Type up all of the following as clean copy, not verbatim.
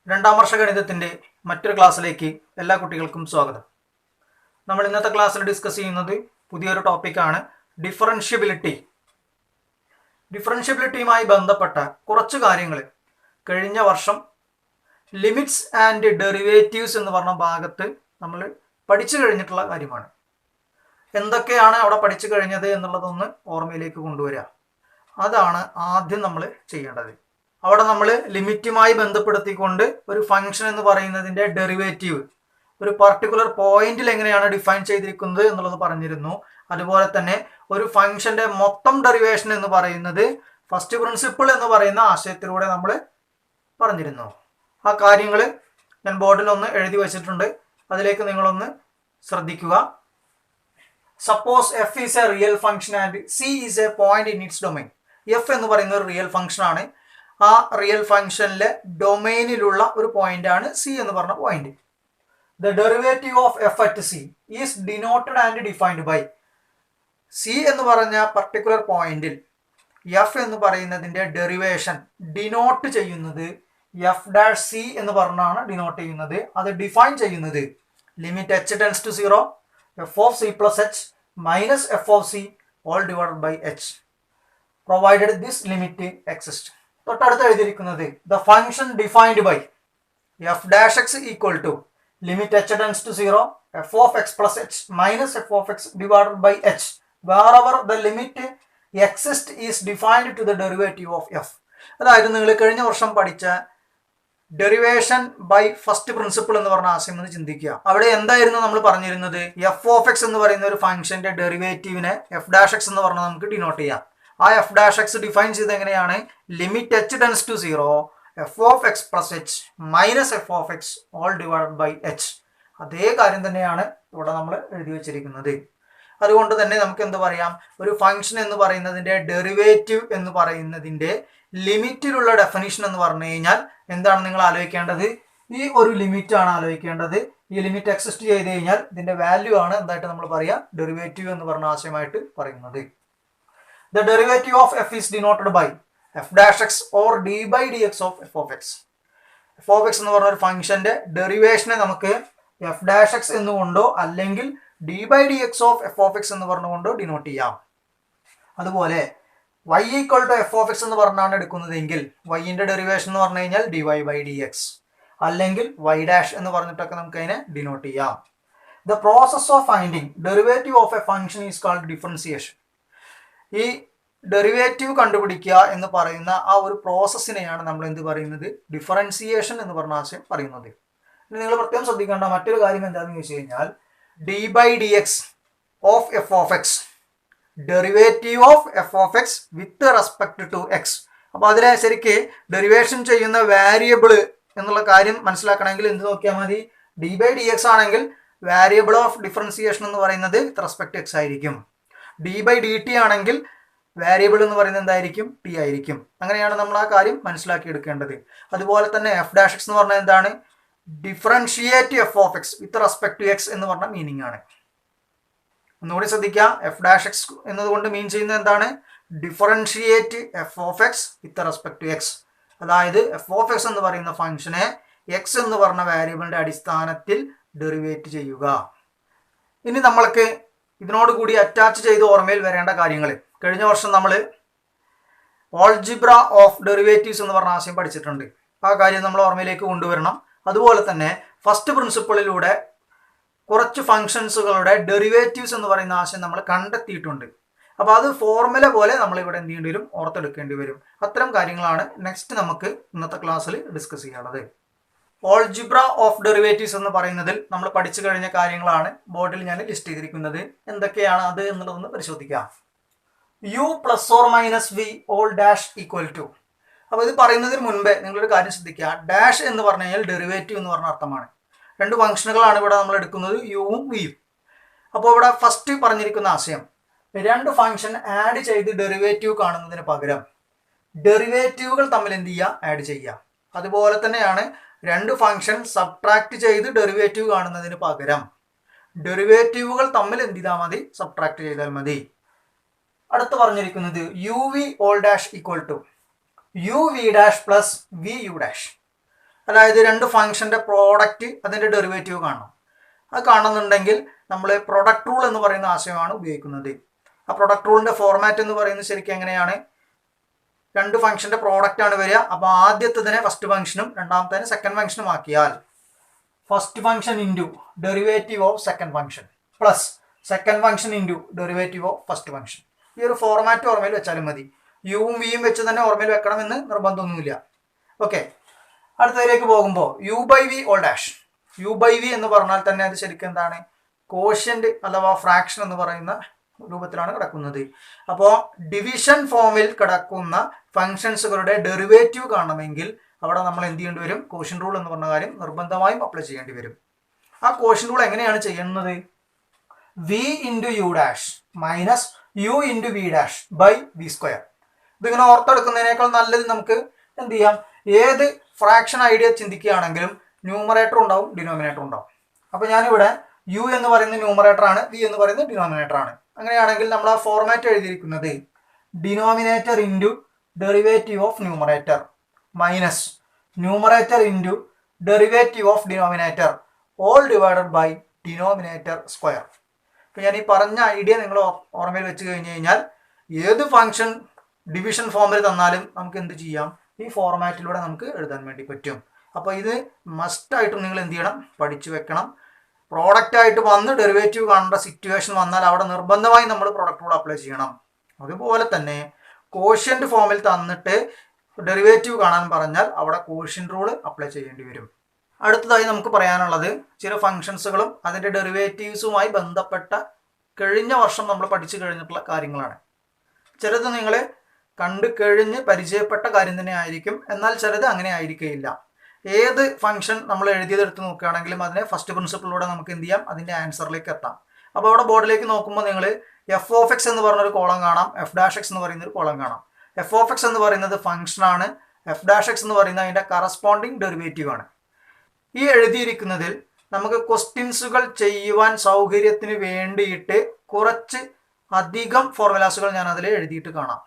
രണ്ടാം വർഷ ഗണിതത്തിൻ്റെ മറ്റൊരു ക്ലാസ്സിലേക്ക് എല്ലാ കുട്ടികൾക്കും സ്വാഗതം. നമ്മൾ ഇന്നത്തെ ക്ലാസ്സിൽ ഡിസ്കസ് ചെയ്യുന്നത് പുതിയൊരു ടോപ്പിക്കാണ് ഡിഫറൻഷ്യബിലിറ്റി. ഡിഫറൻഷ്യബിലിറ്റിയുമായി ബന്ധപ്പെട്ട കുറച്ച് കാര്യങ്ങൾ കഴിഞ്ഞ വർഷം ലിമിറ്റ്സ് ആൻഡ് ഡെറിവേറ്റീവ്സ് എന്ന് പറഞ്ഞ ഭാഗത്ത് നമ്മൾ പഠിച്ചു കഴിഞ്ഞിട്ടുള്ള കാര്യമാണ്. എന്തൊക്കെയാണ് അവിടെ പഠിച്ചു കഴിഞ്ഞത് എന്നുള്ളതൊന്ന് ഓർമ്മയിലേക്ക് കൊണ്ടുവരിക. അതാണ് ആദ്യം നമ്മൾ ചെയ്യേണ്ടത്. അവിടെ നമ്മൾ ലിമിറ്റുമായി ബന്ധപ്പെടുത്തിക്കൊണ്ട് ഒരു ഫംഗ്ഷൻ എന്ന് പറയുന്നതിൻ്റെ ഡെറിവേറ്റീവ് ഒരു പർട്ടിക്കുലർ പോയിന്റിൽ എങ്ങനെയാണ് ഡിഫൈൻ ചെയ്തിരിക്കുന്നത് എന്നുള്ളത് പറഞ്ഞിരുന്നു. അതുപോലെ തന്നെ ഒരു ഫംഗ്ഷന്റെ മൊത്തം ഡെറിവേഷൻ എന്ന് പറയുന്നത് ഫസ്റ്റ് പ്രിൻസിപ്പിൾ എന്ന് പറയുന്ന ആശയത്തിലൂടെ നമ്മൾ പറഞ്ഞിരുന്നു. ആ കാര്യങ്ങൾ ഞാൻ ബോർഡിൽ ഒന്ന് എഴുതി വെച്ചിട്ടുണ്ട്, അതിലേക്ക് നിങ്ങളൊന്ന് ശ്രദ്ധിക്കുക. Suppose F is A real function and C is A point in its domain. F എന്ന് പറയുന്ന ഒരു റിയൽ ഫംഗ്ഷൻ ആണ്. ആ റിയൽ ഫംഗ്ഷനിലെ ഡൊമൈനിലുള്ള ഒരു പോയിന്റ് ആണ് സി എന്ന് പറഞ്ഞ point. The derivative of f at c is denoted and defined by. C എന്ന് പറഞ്ഞ പർട്ടിക്കുലർ പോയിന്റിൽ എഫ് എന്ന് പറയുന്നതിന്റെ ഡെറിവേഷൻ ഡിനോട്ട് ചെയ്യുന്നത് എഫ് ഡാഷ് സി എന്ന് പറഞ്ഞാണ് ഡിനോട്ട് ചെയ്യുന്നത്. അത് ഡിഫൈൻ ചെയ്യുന്നത് limit h tends to 0 f of c plus h minus f of c all divided by h provided this limit exist. തൊട്ടടുത്ത് എഴുതിയിരിക്കുന്നത് the function defined by f dash x equal to limit h tends to 0 f of x plus h minus f of x divided by h wherever the limit exist is defined to the derivative of f. അതായത് നിങ്ങൾ കഴിഞ്ഞ വർഷം പഠിച്ച derivation by first principle എന്ന് പറഞ്ഞ ആശയം എന്ന് ചിന്തിക്കുക. അവിടെ എന്തായിരുന്നു നമ്മൾ പറഞ്ഞിരുന്നത്? എഫ് ഓഫ് എക്സ് എന്ന് പറയുന്ന ഒരു ഫംഗ്ഷന്റെ ഡെറിവേറ്റീവിനെ എഫ് ഡാഷ് എക്സ് എന്ന് പറഞ്ഞാൽ നമുക്ക് ഡിനോട്ട് ചെയ്യാം. ആ എഫ് ഡാഷ് എക്സ് ഡിഫൈൻ ചെയ്ത് എങ്ങനെയാണ്? Limit h tends to 0 f of x plus h minus f of x all divided by h. അതേ കാര്യം തന്നെയാണ് ഇവിടെ നമ്മൾ എഴുതി വെച്ചിരിക്കുന്നത്. അതുകൊണ്ട് തന്നെ നമുക്ക് എന്ത് പറയാം? ഒരു ഫംഗ്ഷൻ എന്ന് പറയുന്നതിന്റെ ഡെറിവേറ്റീവ് എന്ന് പറയുന്നതിന്റെ ലിമിറ്റിലുള്ള ഡെഫിനിഷൻ എന്ന് പറഞ്ഞു കഴിഞ്ഞാൽ എന്താണ് നിങ്ങൾ ആലോചിക്കേണ്ടത്? ഈ ഒരു ലിമിറ്റ് ആണ് ആലോചിക്കേണ്ടത്. ഈ ലിമിറ്റ് എക്സിസ്റ്റ് ചെയ്ത് കഴിഞ്ഞാൽ ഇതിന്റെ വാല്യൂ ആണ് എന്തായിട്ട് നമ്മൾ പറയാം? ഡെറിവേറ്റീവ് എന്ന് പറഞ്ഞ ആശയമായിട്ട് പറയുന്നത്. The derivative of f is denoted by f dash x or d by dx of f of x. f of x എന്ന് പറഞ്ഞ ഒരു ഫംഗ്ഷന്റെ ഡെറിവേഷനെ നമുക്ക് എഫ് ഡാഷ് എക്സ് എന്നുകൊണ്ടോ അല്ലെങ്കിൽ d by D x of f of x എന്ന് പറഞ്ഞുകൊണ്ടോ denote ചെയ്യാം. അതുപോലെ y equal to f of x എന്ന് പറഞ്ഞാണ് എടുക്കുന്നതെങ്കിൽ വൈൻ്റെ ഡെറിവേഷൻ എന്ന് പറഞ്ഞു കഴിഞ്ഞാൽ d y by D x അല്ലെങ്കിൽ വൈ ഡാഷ് എന്ന് പറഞ്ഞിട്ടൊക്കെ നമുക്ക് അതിനെ ഡിനോട്ട് ചെയ്യാം. The process of finding derivative of a function is called differentiation. ഈ ഡെറിവേറ്റീവ് കണ്ടുപിടിക്കുക എന്ന് പറയുന്ന ആ ഒരു പ്രോസസ്സിനെയാണ് നമ്മൾ എന്ത് പറയുന്നത്? ഡിഫറൻസിയേഷൻ എന്ന് പറഞ്ഞ ആശയം പറയുന്നത്. ഇനി നിങ്ങൾ പ്രത്യേകം ശ്രദ്ധിക്കേണ്ട മറ്റൊരു കാര്യം എന്താണെന്ന് ചോദിച്ചു കഴിഞ്ഞാൽ d by D x of f of x derivative of f of x with respect to x. അപ്പോൾ അതിലെ ശരിക്ക് ഡെറിവേഷൻ ചെയ്യുന്ന വേരിയബിൾ എന്നുള്ള കാര്യം മനസ്സിലാക്കണമെങ്കിൽ എന്ത് നോക്കിയാൽ മതി? ഡി ബൈ ഡി എക്സ് ആണെങ്കിൽ വേരിയബിൾ ഓഫ് ഡിഫറൻസിയേഷൻ എന്ന് പറയുന്നത് വിത്ത് റെസ്പെക്ട് എക്സ് ആയിരിക്കും. ഡി ബൈ ഡി ടി ആണെങ്കിൽ വേരിയബിൾ എന്ന് പറയുന്നത് എന്തായിരിക്കും? ടി ആയിരിക്കും. അങ്ങനെയാണ് നമ്മൾ ആ കാര്യം മനസ്സിലാക്കി എടുക്കേണ്ടത്. അതുപോലെ തന്നെ എഫ് ഡാഷ് എക്സ് എന്ന് പറഞ്ഞാൽ എന്താണ്? Differentiate f of x with respect to x എന്ന് പറഞ്ഞ മീനിങ് ആണ്. ഒന്നുകൂടി ശ്രദ്ധിക്കുക. എഫ് ഡാഷ് എക്സ് എന്നതുകൊണ്ട് മീൻ ചെയ്യുന്നത് എന്താണ്? Differentiate f of x with respect to x. അതായത് എഫ് ഓഫ് എക്സ് എന്ന് പറയുന്ന ഫംഗ്ഷനെ എക്സ് എന്ന് പറഞ്ഞ വേരിയബിളിന്റെ അടിസ്ഥാനത്തിൽ ഡെറിവേറ്റ് ചെയ്യുക. ഇനി നമ്മൾക്ക് ഇതിനോടുകൂടി അറ്റാച്ച് ചെയ്ത് ഓർമ്മയിൽ വരേണ്ട കാര്യങ്ങൾ. കഴിഞ്ഞ വർഷം നമ്മൾ ഓൾജിബ്ര ഓഫ് ഡെറിവേറ്റീവ്സ് എന്ന് പറഞ്ഞ ആശയം പഠിച്ചിട്ടുണ്ട്. ആ കാര്യം നമ്മൾ ഓർമ്മയിലേക്ക് കൊണ്ടുവരണം. അതുപോലെ തന്നെ ഫസ്റ്റ് പ്രിൻസിപ്പിളിലൂടെ കുറച്ച് ഫംഗ്ഷൻസുകളുടെ ഡെറിവേറ്റീവ്സ് എന്ന് പറയുന്ന ആശയം നമ്മൾ കണ്ടെത്തിയിട്ടുണ്ട്. അപ്പോൾ അത് ഫോർമുല പോലെ നമ്മൾ ഇവിടെ എന്ത് ചെയ്യേണ്ടി വരും? ഓർത്തെടുക്കേണ്ടി വരും. അത്തരം കാര്യങ്ങളാണ് നെക്സ്റ്റ് നമുക്ക് ഇന്നത്തെ ക്ലാസ്സിൽ ഡിസ്കസ് ചെയ്യാനുള്ളത്. ഓൾജിബ്ര ഓഫ് ഡെറിവേറ്റീവ്സ് എന്ന് പറയുന്നതിൽ നമ്മൾ പഠിച്ചു കഴിഞ്ഞ കാര്യങ്ങളാണ് ബോർഡിൽ ഞാൻ ലിസ്റ്റ് ചെയ്തിരിക്കുന്നത്. എന്തൊക്കെയാണ് അത് എന്നുള്ളതൊന്ന് പരിശോധിക്കാം. U plus or minus v all dash equal to. അപ്പോൾ ഇത് പറയുന്നതിന് മുൻപേ നിങ്ങളൊരു കാര്യം ശ്രദ്ധിക്കുക. ഡാഷ് എന്ന് പറഞ്ഞു കഴിഞ്ഞാൽ ഡെറിവേറ്റീവ് എന്ന് പറഞ്ഞ അർത്ഥമാണ്. രണ്ട് ഫംഗ്ഷനുകളാണ് ഇവിടെ നമ്മൾ എടുക്കുന്നത്, യുവും വിയും. അപ്പോൾ ഇവിടെ ഫസ്റ്റ് പറഞ്ഞിരിക്കുന്ന ആശയം രണ്ട് ഫംഗ്ഷൻ ആഡ് ചെയ്ത് ഡെറിവേറ്റീവ് കാണുന്നതിന് പകരം ഡെറിവേറ്റീവുകൾ തമ്മിൽ എന്ത് ചെയ്യുക? ആഡ് ചെയ്യുക. അതുപോലെ തന്നെയാണ് രണ്ട് ഫംഗ്ഷൻ സബ്ട്രാക്ട് ചെയ്ത് ഡെറിവേറ്റീവ് കാണുന്നതിന് പകരം ഡെറിവേറ്റീവുകൾ തമ്മിൽ എന്ത് ചെയ്താൽ മതി? സബ്ട്രാക്ട് ചെയ്താൽ മതി. അടുത്ത് പറഞ്ഞിരിക്കുന്നത് u v all dash equal to u v dash plus v u dash. അതായത് രണ്ട് ഫംഗ്ഷൻ്റെ പ്രോഡക്റ്റ് അതിൻ്റെ ഡെറിവേറ്റീവ് കാണണം. അത് കാണുന്നുണ്ടെങ്കിൽ നമ്മൾ പ്രൊഡക്റ്റ് റൂൾ എന്ന് പറയുന്ന ആശയമാണ് ഉപയോഗിക്കുന്നത്. ആ പ്രൊഡക്റ്റ് റൂളിൻ്റെ ഫോർമാറ്റ് എന്ന് പറയുന്നത് ശരിക്കും എങ്ങനെയാണ്? രണ്ട് ഫംഗ്ഷൻ്റെ പ്രോഡക്റ്റ് ആണ് വരിക. അപ്പോൾ ആദ്യത്തതിനെ ഫസ്റ്റ് ഫംഗ്ഷനും രണ്ടാമത്തേനെ സെക്കൻഡ് ഫംഗ്ഷനും ആക്കിയാൽ first function into derivative of second function plus second function into derivative of first function. ഈ ഒരു ഫോർമാറ്റ് ഓർമ്മയിൽ വെച്ചാലും മതി. യുവും വിയും വെച്ച് തന്നെ ഓർമ്മയിൽ വെക്കണമെന്ന് നിർബന്ധമൊന്നുമില്ല. ഓക്കെ, അടുത്തതിലേക്ക് പോകുമ്പോൾ u by v all dash. U by v എന്ന് പറഞ്ഞാൽ തന്നെ അത് ശരിക്കും എന്താണ്? കോഷ്യന്റ് അഥവാ ഫ്രാക്ഷൻ എന്ന് പറയുന്ന രൂപത്തിലാണ് കിടക്കുന്നത്. അപ്പോൾ ഡിവിഷൻ ഫോമിൽ കിടക്കുന്ന ഫംഗ്ഷൻസുകളുടെ ഡെറിവേറ്റീവ് കാണണമെങ്കിൽ അവിടെ നമ്മൾ എന്ത് ചെയ്യേണ്ടി വരും? കോഷ്യൻ റൂൾ എന്ന് പറഞ്ഞ കാര്യം നിർബന്ധമായും അപ്ലൈ ചെയ്യേണ്ടി വരും. ആ കോഷ്യൻ റൂൾ എങ്ങനെയാണ് ചെയ്യുന്നത്? V into u dash minus u into v dash by v square. ഇതിങ്ങനെ ഓർത്തെടുക്കുന്നതിനേക്കാൾ നല്ലത് നമുക്ക് എന്ത് ചെയ്യാം? ഏത് ഫ്രാക്ഷൻ ഐഡിയ ചിന്തിക്കുകയാണെങ്കിലും ന്യൂമറേറ്റർ ഉണ്ടാവും, ഡിനോമിനേറ്റർ ഉണ്ടാവും. അപ്പോൾ ഞാനിവിടെ യു എന്ന് പറയുന്നത് ന്യൂമറേറ്റർ ആണ്, വി എന്ന് പറയുന്നത് ഡിനോമിനേറ്റർ ആണ്. അങ്ങനെയാണെങ്കിൽ നമ്മൾ ആ ഫോർമാറ്റ് എഴുതിയിരിക്കുന്നത് denominator into derivative of numerator minus numerator into derivative of denominator all divided by denominator square. അപ്പോൾ ഞാൻ ഈ പറഞ്ഞ ഐഡിയ നിങ്ങൾ ഓർമ്മയിൽ വെച്ച് കഴിഞ്ഞ് കഴിഞ്ഞാൽ ഏത് ഫംഗ്ഷൻ ഡിവിഷൻ ഫോമിൽ തന്നാലും നമുക്ക് എന്ത് ചെയ്യാം? ഈ ഫോർമാറ്റിലൂടെ നമുക്ക് എഴുതാൻ വേണ്ടി പറ്റും. അപ്പോൾ ഇത് മസ്റ്റായിട്ടും നിങ്ങൾ എന്ത് ചെയ്യണം? പഠിച്ചു വെക്കണം. പ്രോഡക്റ്റ് ആയിട്ട് വന്ന് ഡെറിവേറ്റീവ് കാണേണ്ട സിറ്റുവേഷൻ വന്നാൽ അവിടെ നിർബന്ധമായി നമ്മൾ പ്രൊഡക്റ്റ് റൂൾ അപ്ലൈ ചെയ്യണം. അതുപോലെ തന്നെ കോഷ്യന്റ് ഫോമിൽ തന്നിട്ട് ഡെറിവേറ്റീവ് കാണാൻ പറഞ്ഞാൽ അവിടെ കോഷ്യന്റ് റൂൾ അപ്ലൈ ചെയ്യേണ്ടി വരും. അടുത്തതായി നമുക്ക് പറയാനുള്ളത് ചില ഫംഗ്ഷൻസുകളും അതിൻ്റെ ഡെറിവേറ്റീവ്സുമായി ബന്ധപ്പെട്ട കഴിഞ്ഞ വർഷം നമ്മൾ പഠിച്ചു കഴിഞ്ഞിട്ടുള്ള കാര്യങ്ങളാണ്. ചിലത് നിങ്ങൾ കണ്ടു കഴിഞ്ഞ് പരിചയപ്പെട്ട കാര്യം തന്നെ ആയിരിക്കും, എന്നാൽ ചിലത് അങ്ങനെ ആയിരിക്കില്ല. ഏത് ഫംഗ്ഷൻ നമ്മൾ എഴുതിയതെടുത്ത് നോക്കുകയാണെങ്കിലും അതിനെ ഫസ്റ്റ് പ്രിൻസിപ്പിളിലൂടെ നമുക്ക് എന്ത് ചെയ്യാം? അതിൻ്റെ ആൻസറിലേക്ക് എത്താം. അപ്പോൾ അവിടെ ബോർഡിലേക്ക് നോക്കുമ്പോൾ നിങ്ങൾ എഫ് ഓഫ് എക്സ് എന്ന് പറഞ്ഞൊരു കോളം കാണാം, എഫ് ഡാഷ് എക്സ് എന്ന് പറയുന്നൊരു കോളം കാണാം. എഫ് ഓഫ് എക്സ് എന്ന് പറയുന്നത് ഫംഗ്ഷനാണ്, എഫ് ഡാഷ് എക്സ് എന്ന് പറയുന്നത് അതിൻ്റെ കറസ്പോണ്ടിങ് ഡെറിവേറ്റീവ് ആണ്. ഈ എഴുതിയിരിക്കുന്നതിൽ നമുക്ക് ക്വസ്റ്റ്യൻസുകൾ ചെയ്യുവാൻ സൗകര്യത്തിന് വേണ്ടിയിട്ട് കുറച്ച് അധികം ഫോർമുലാസുകൾ ഞാൻ അതിൽ എഴുതിയിട്ട് കാണാം.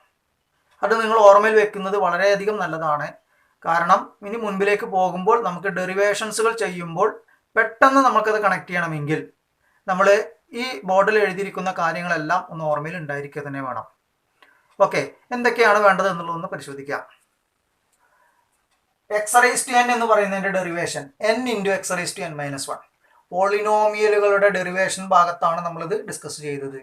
അത് നിങ്ങൾ ഓർമ്മയിൽ വെക്കുന്നത് വളരെയധികം നല്ലതാണ്. കാരണം ഇനി മുൻപിലേക്ക് പോകുമ്പോൾ നമുക്ക് ഡെറിവേഷൻസുകൾ ചെയ്യുമ്പോൾ പെട്ടെന്ന് നമുക്കത് കണക്ട് ചെയ്യണമെങ്കിൽ നമ്മൾ ഈ ബോർഡിൽ എഴുതിയിരിക്കുന്ന കാര്യങ്ങളെല്ലാം ഒന്ന് ഓർമ്മയിൽ ഉണ്ടായിരിക്കുക തന്നെ വേണം. ഓക്കെ, എന്തൊക്കെയാണ് വേണ്ടത് എന്നുള്ളതൊന്ന് പരിശോധിക്കാം. എക്സ് റൈസ് ടു എൻ എന്ന് പറയുന്നതിൻ്റെ derivation n into x raise to n minus 1. പോളിനോമിയലുകളുടെ ഡെറിവേഷൻ ഭാഗത്താണ് നമ്മളിത് ഡിസ്കസ് ചെയ്തത്.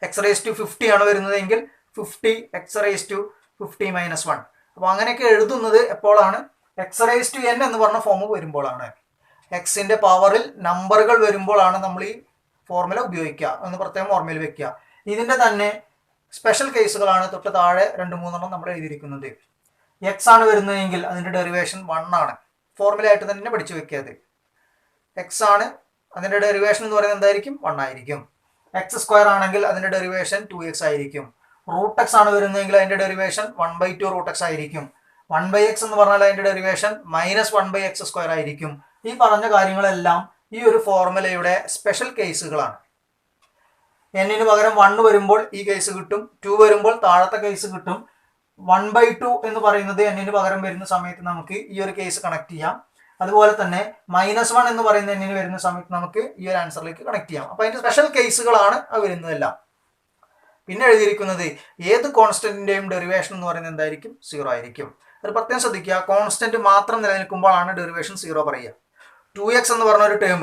എക്സ് റൈസ് ടു 50 ആണ് വരുന്നതെങ്കിൽ 50 എക്സ് റൈസ് ടു 50 മൈനസ് 1. അപ്പോൾ അങ്ങനെയൊക്കെ എഴുതുന്നത് എപ്പോഴാണ്? എക്സ് റൈസ് ടു എൻ എന്ന് പറഞ്ഞ ഫോം വരുമ്പോഴാണ്. എക്സിൻ്റെ പവറിൽ നമ്പറുകൾ വരുമ്പോഴാണ് നമ്മൾ ഈ ഫോർമുല ഉപയോഗിക്കുക എന്ന് പ്രത്യേകം ഓർമ്മയിൽ വെക്കുക. ഇതിൻ്റെ തന്നെ സ്പെഷ്യൽ കേസുകളാണ് തൊട്ട് താഴെ 2-3 നമ്മൾ എഴുതിയിരിക്കുന്നത്. എക്സ് ആണ് വരുന്നതെങ്കിൽ അതിൻ്റെ ഡെറിവേഷൻ 1 ആണ്. ഫോർമുല ആയിട്ട് തന്നെ പഠിച്ചു വെക്കുക. എക്സ് ആണ്, അതിൻ്റെ ഡെറിവേഷൻ എന്ന് പറയുന്നത് എന്തായിരിക്കും? 1 ആയിരിക്കും. എക്സ് സ്ക്വയർ ആണെങ്കിൽ അതിൻ്റെ ഡെറിവേഷൻ 2x ആയിരിക്കും. റൂട്ട് എക്സ് ആണ് വരുന്നതെങ്കിൽ അതിൻ്റെ ഡെറിവേഷൻ 1/2 റൂട്ട് എക്സ് ആയിരിക്കും. 1/x എന്ന് പറഞ്ഞാൽ അതിൻ്റെ ഡെറിവേഷൻ -1/x സ്ക്വയർ ആയിരിക്കും. ഈ പറഞ്ഞ കാര്യങ്ങളെല്ലാം ഈ ഒരു ഫോർമുലയുടെ സ്പെഷ്യൽ കേസുകളാണ്. എന്നിന് പകരം 1 വരുമ്പോൾ ഈ കേസ് കിട്ടും, 2 വരുമ്പോൾ താഴത്തെ കേസ് കിട്ടും. 1/2 എന്ന് പറയുന്നത് എന്നിന് പകരം വരുന്ന സമയത്ത് നമുക്ക് ഈ ഒരു കേസ് കണക്ട് ചെയ്യാം. അതുപോലെ തന്നെ -1 എന്ന് പറയുന്ന എന്നിന് വരുന്ന സമയത്ത് നമുക്ക് ഈ ഒരു ആൻസറിലേക്ക് കണക്ട് ചെയ്യാം. അപ്പോൾ അതിൻ്റെ സ്പെഷ്യൽ കേസുകളാണ് അത് വരുന്നതെല്ലാം. പിന്നെ എഴുതിയിരിക്കുന്നത് ഏത് കോൺസ്റ്റന്റിന്റെയും ഡെറിവേഷൻ എന്ന് പറയുന്നത് എന്തായിരിക്കും? 0 ആയിരിക്കും. അത് പ്രത്യേകം ശ്രദ്ധിക്കുക. കോൺസ്റ്റന്റ് മാത്രം നിലനിൽക്കുമ്പോഴാണ് ഡെറിവേഷൻ 0 പറയുക. 2x എന്ന് പറഞ്ഞ ഒരു ടേം,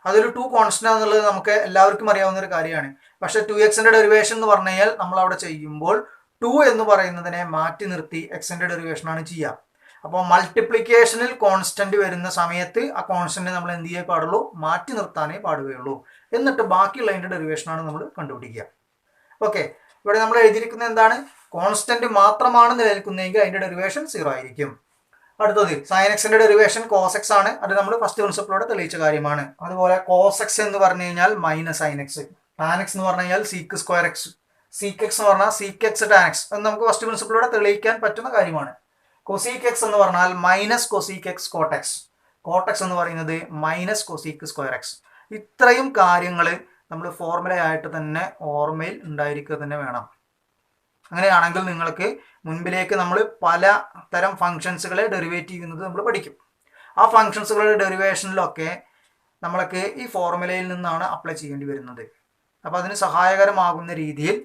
അതൊരു 2 കോൺസ്റ്റന്റ് എന്നുള്ളത് നമുക്ക് എല്ലാവർക്കും അറിയാവുന്ന ഒരു കാര്യമാണ്. പക്ഷെ 2xന്റെ ഡെറിവേഷൻ എന്ന് പറഞ്ഞു കഴിഞ്ഞാൽ നമ്മൾ അവിടെ ചെയ്യുമ്പോൾ 2 എന്ന് പറയുന്നതിനെ മാറ്റി നിർത്തി എക്സിന്റെ ഡെറിവേഷൻ ആണ് ചെയ്യുക. അപ്പോൾ മൾട്ടിപ്ലിക്കേഷനിൽ കോൺസ്റ്റന്റ് വരുന്ന സമയത്ത് ആ കോൺസ്റ്റന്റ് നമ്മൾ എന്ത് ചെയ്യാൻ പാടുള്ളൂ? മാറ്റി നിർത്താനേ പാടുകയുള്ളൂ. എന്നിട്ട് ബാക്കിയുള്ളതിന്റെ ഡെറിവേഷനാണ് നമ്മൾ കണ്ടുപിടിക്കുക. ഓക്കെ, ഇവിടെ നമ്മൾ എഴുതിയിരിക്കുന്നത് എന്താണ്? കോൺസ്റ്റന്റ് മാത്രമാണ് നിലനിൽക്കുന്നതെങ്കിൽ അതിന്റെ ഡെറിവേഷൻ 0 ആയിരിക്കും. അടുത്തത് സൈൻ എക്സിന്റെ ഡെറിവേഷൻ കോസ് എക്സ് ആണ്. അത് നമ്മൾ ഫസ്റ്റ് പ്രിൻസിപ്പിളോടെ തെളിയിച്ച കാര്യമാണ്. അതുപോലെ കോസ് എക്സ് എന്ന് പറഞ്ഞു കഴിഞ്ഞാൽ minus sine X, tan X എന്ന് പറഞ്ഞു കഴിഞ്ഞാൽ seek square X, seek X എന്ന് പറഞ്ഞാൽ സീക്ക് എക്സ് ടാൻ എക്സ് എന്ന് നമുക്ക് ഫസ്റ്റ് പ്രിൻസിപ്പിളോടെ തെളിയിക്കാൻ പറ്റുന്ന കാര്യമാണ്. കൊസീക്ക് എക്സ് എന്ന് പറഞ്ഞാൽ minus cosec X cortex, cortex എന്ന് പറയുന്നത് മൈനസ് കൊസീക്ക് സ്ക്വയർ എക്സ്. ഇത്രയും കാര്യങ്ങൾ നമ്മൾ ഫോർമുലയായിട്ട് തന്നെ ഓർമ്മയിൽ ഉണ്ടായിരിക്കുക തന്നെ വേണം. അങ്ങനെയാണെങ്കിൽ നിങ്ങൾക്ക് മുൻപിലേക്ക് നമ്മൾ പല തരം ഫങ്ഷൻസുകളെ ഡെറിവേറ്റ് ചെയ്യുന്നത് നമ്മൾ പഠിക്കും. ആ ഫങ്ഷൻസുകളുടെ ഡെറിവേഷനിലൊക്കെ നമ്മൾക്ക് ഈ ഫോർമുലയിൽ നിന്നാണ് അപ്ലൈ ചെയ്യേണ്ടി വരുന്നത്. അപ്പോൾ അതിന് സഹായകരമാകുന്ന രീതിയിൽ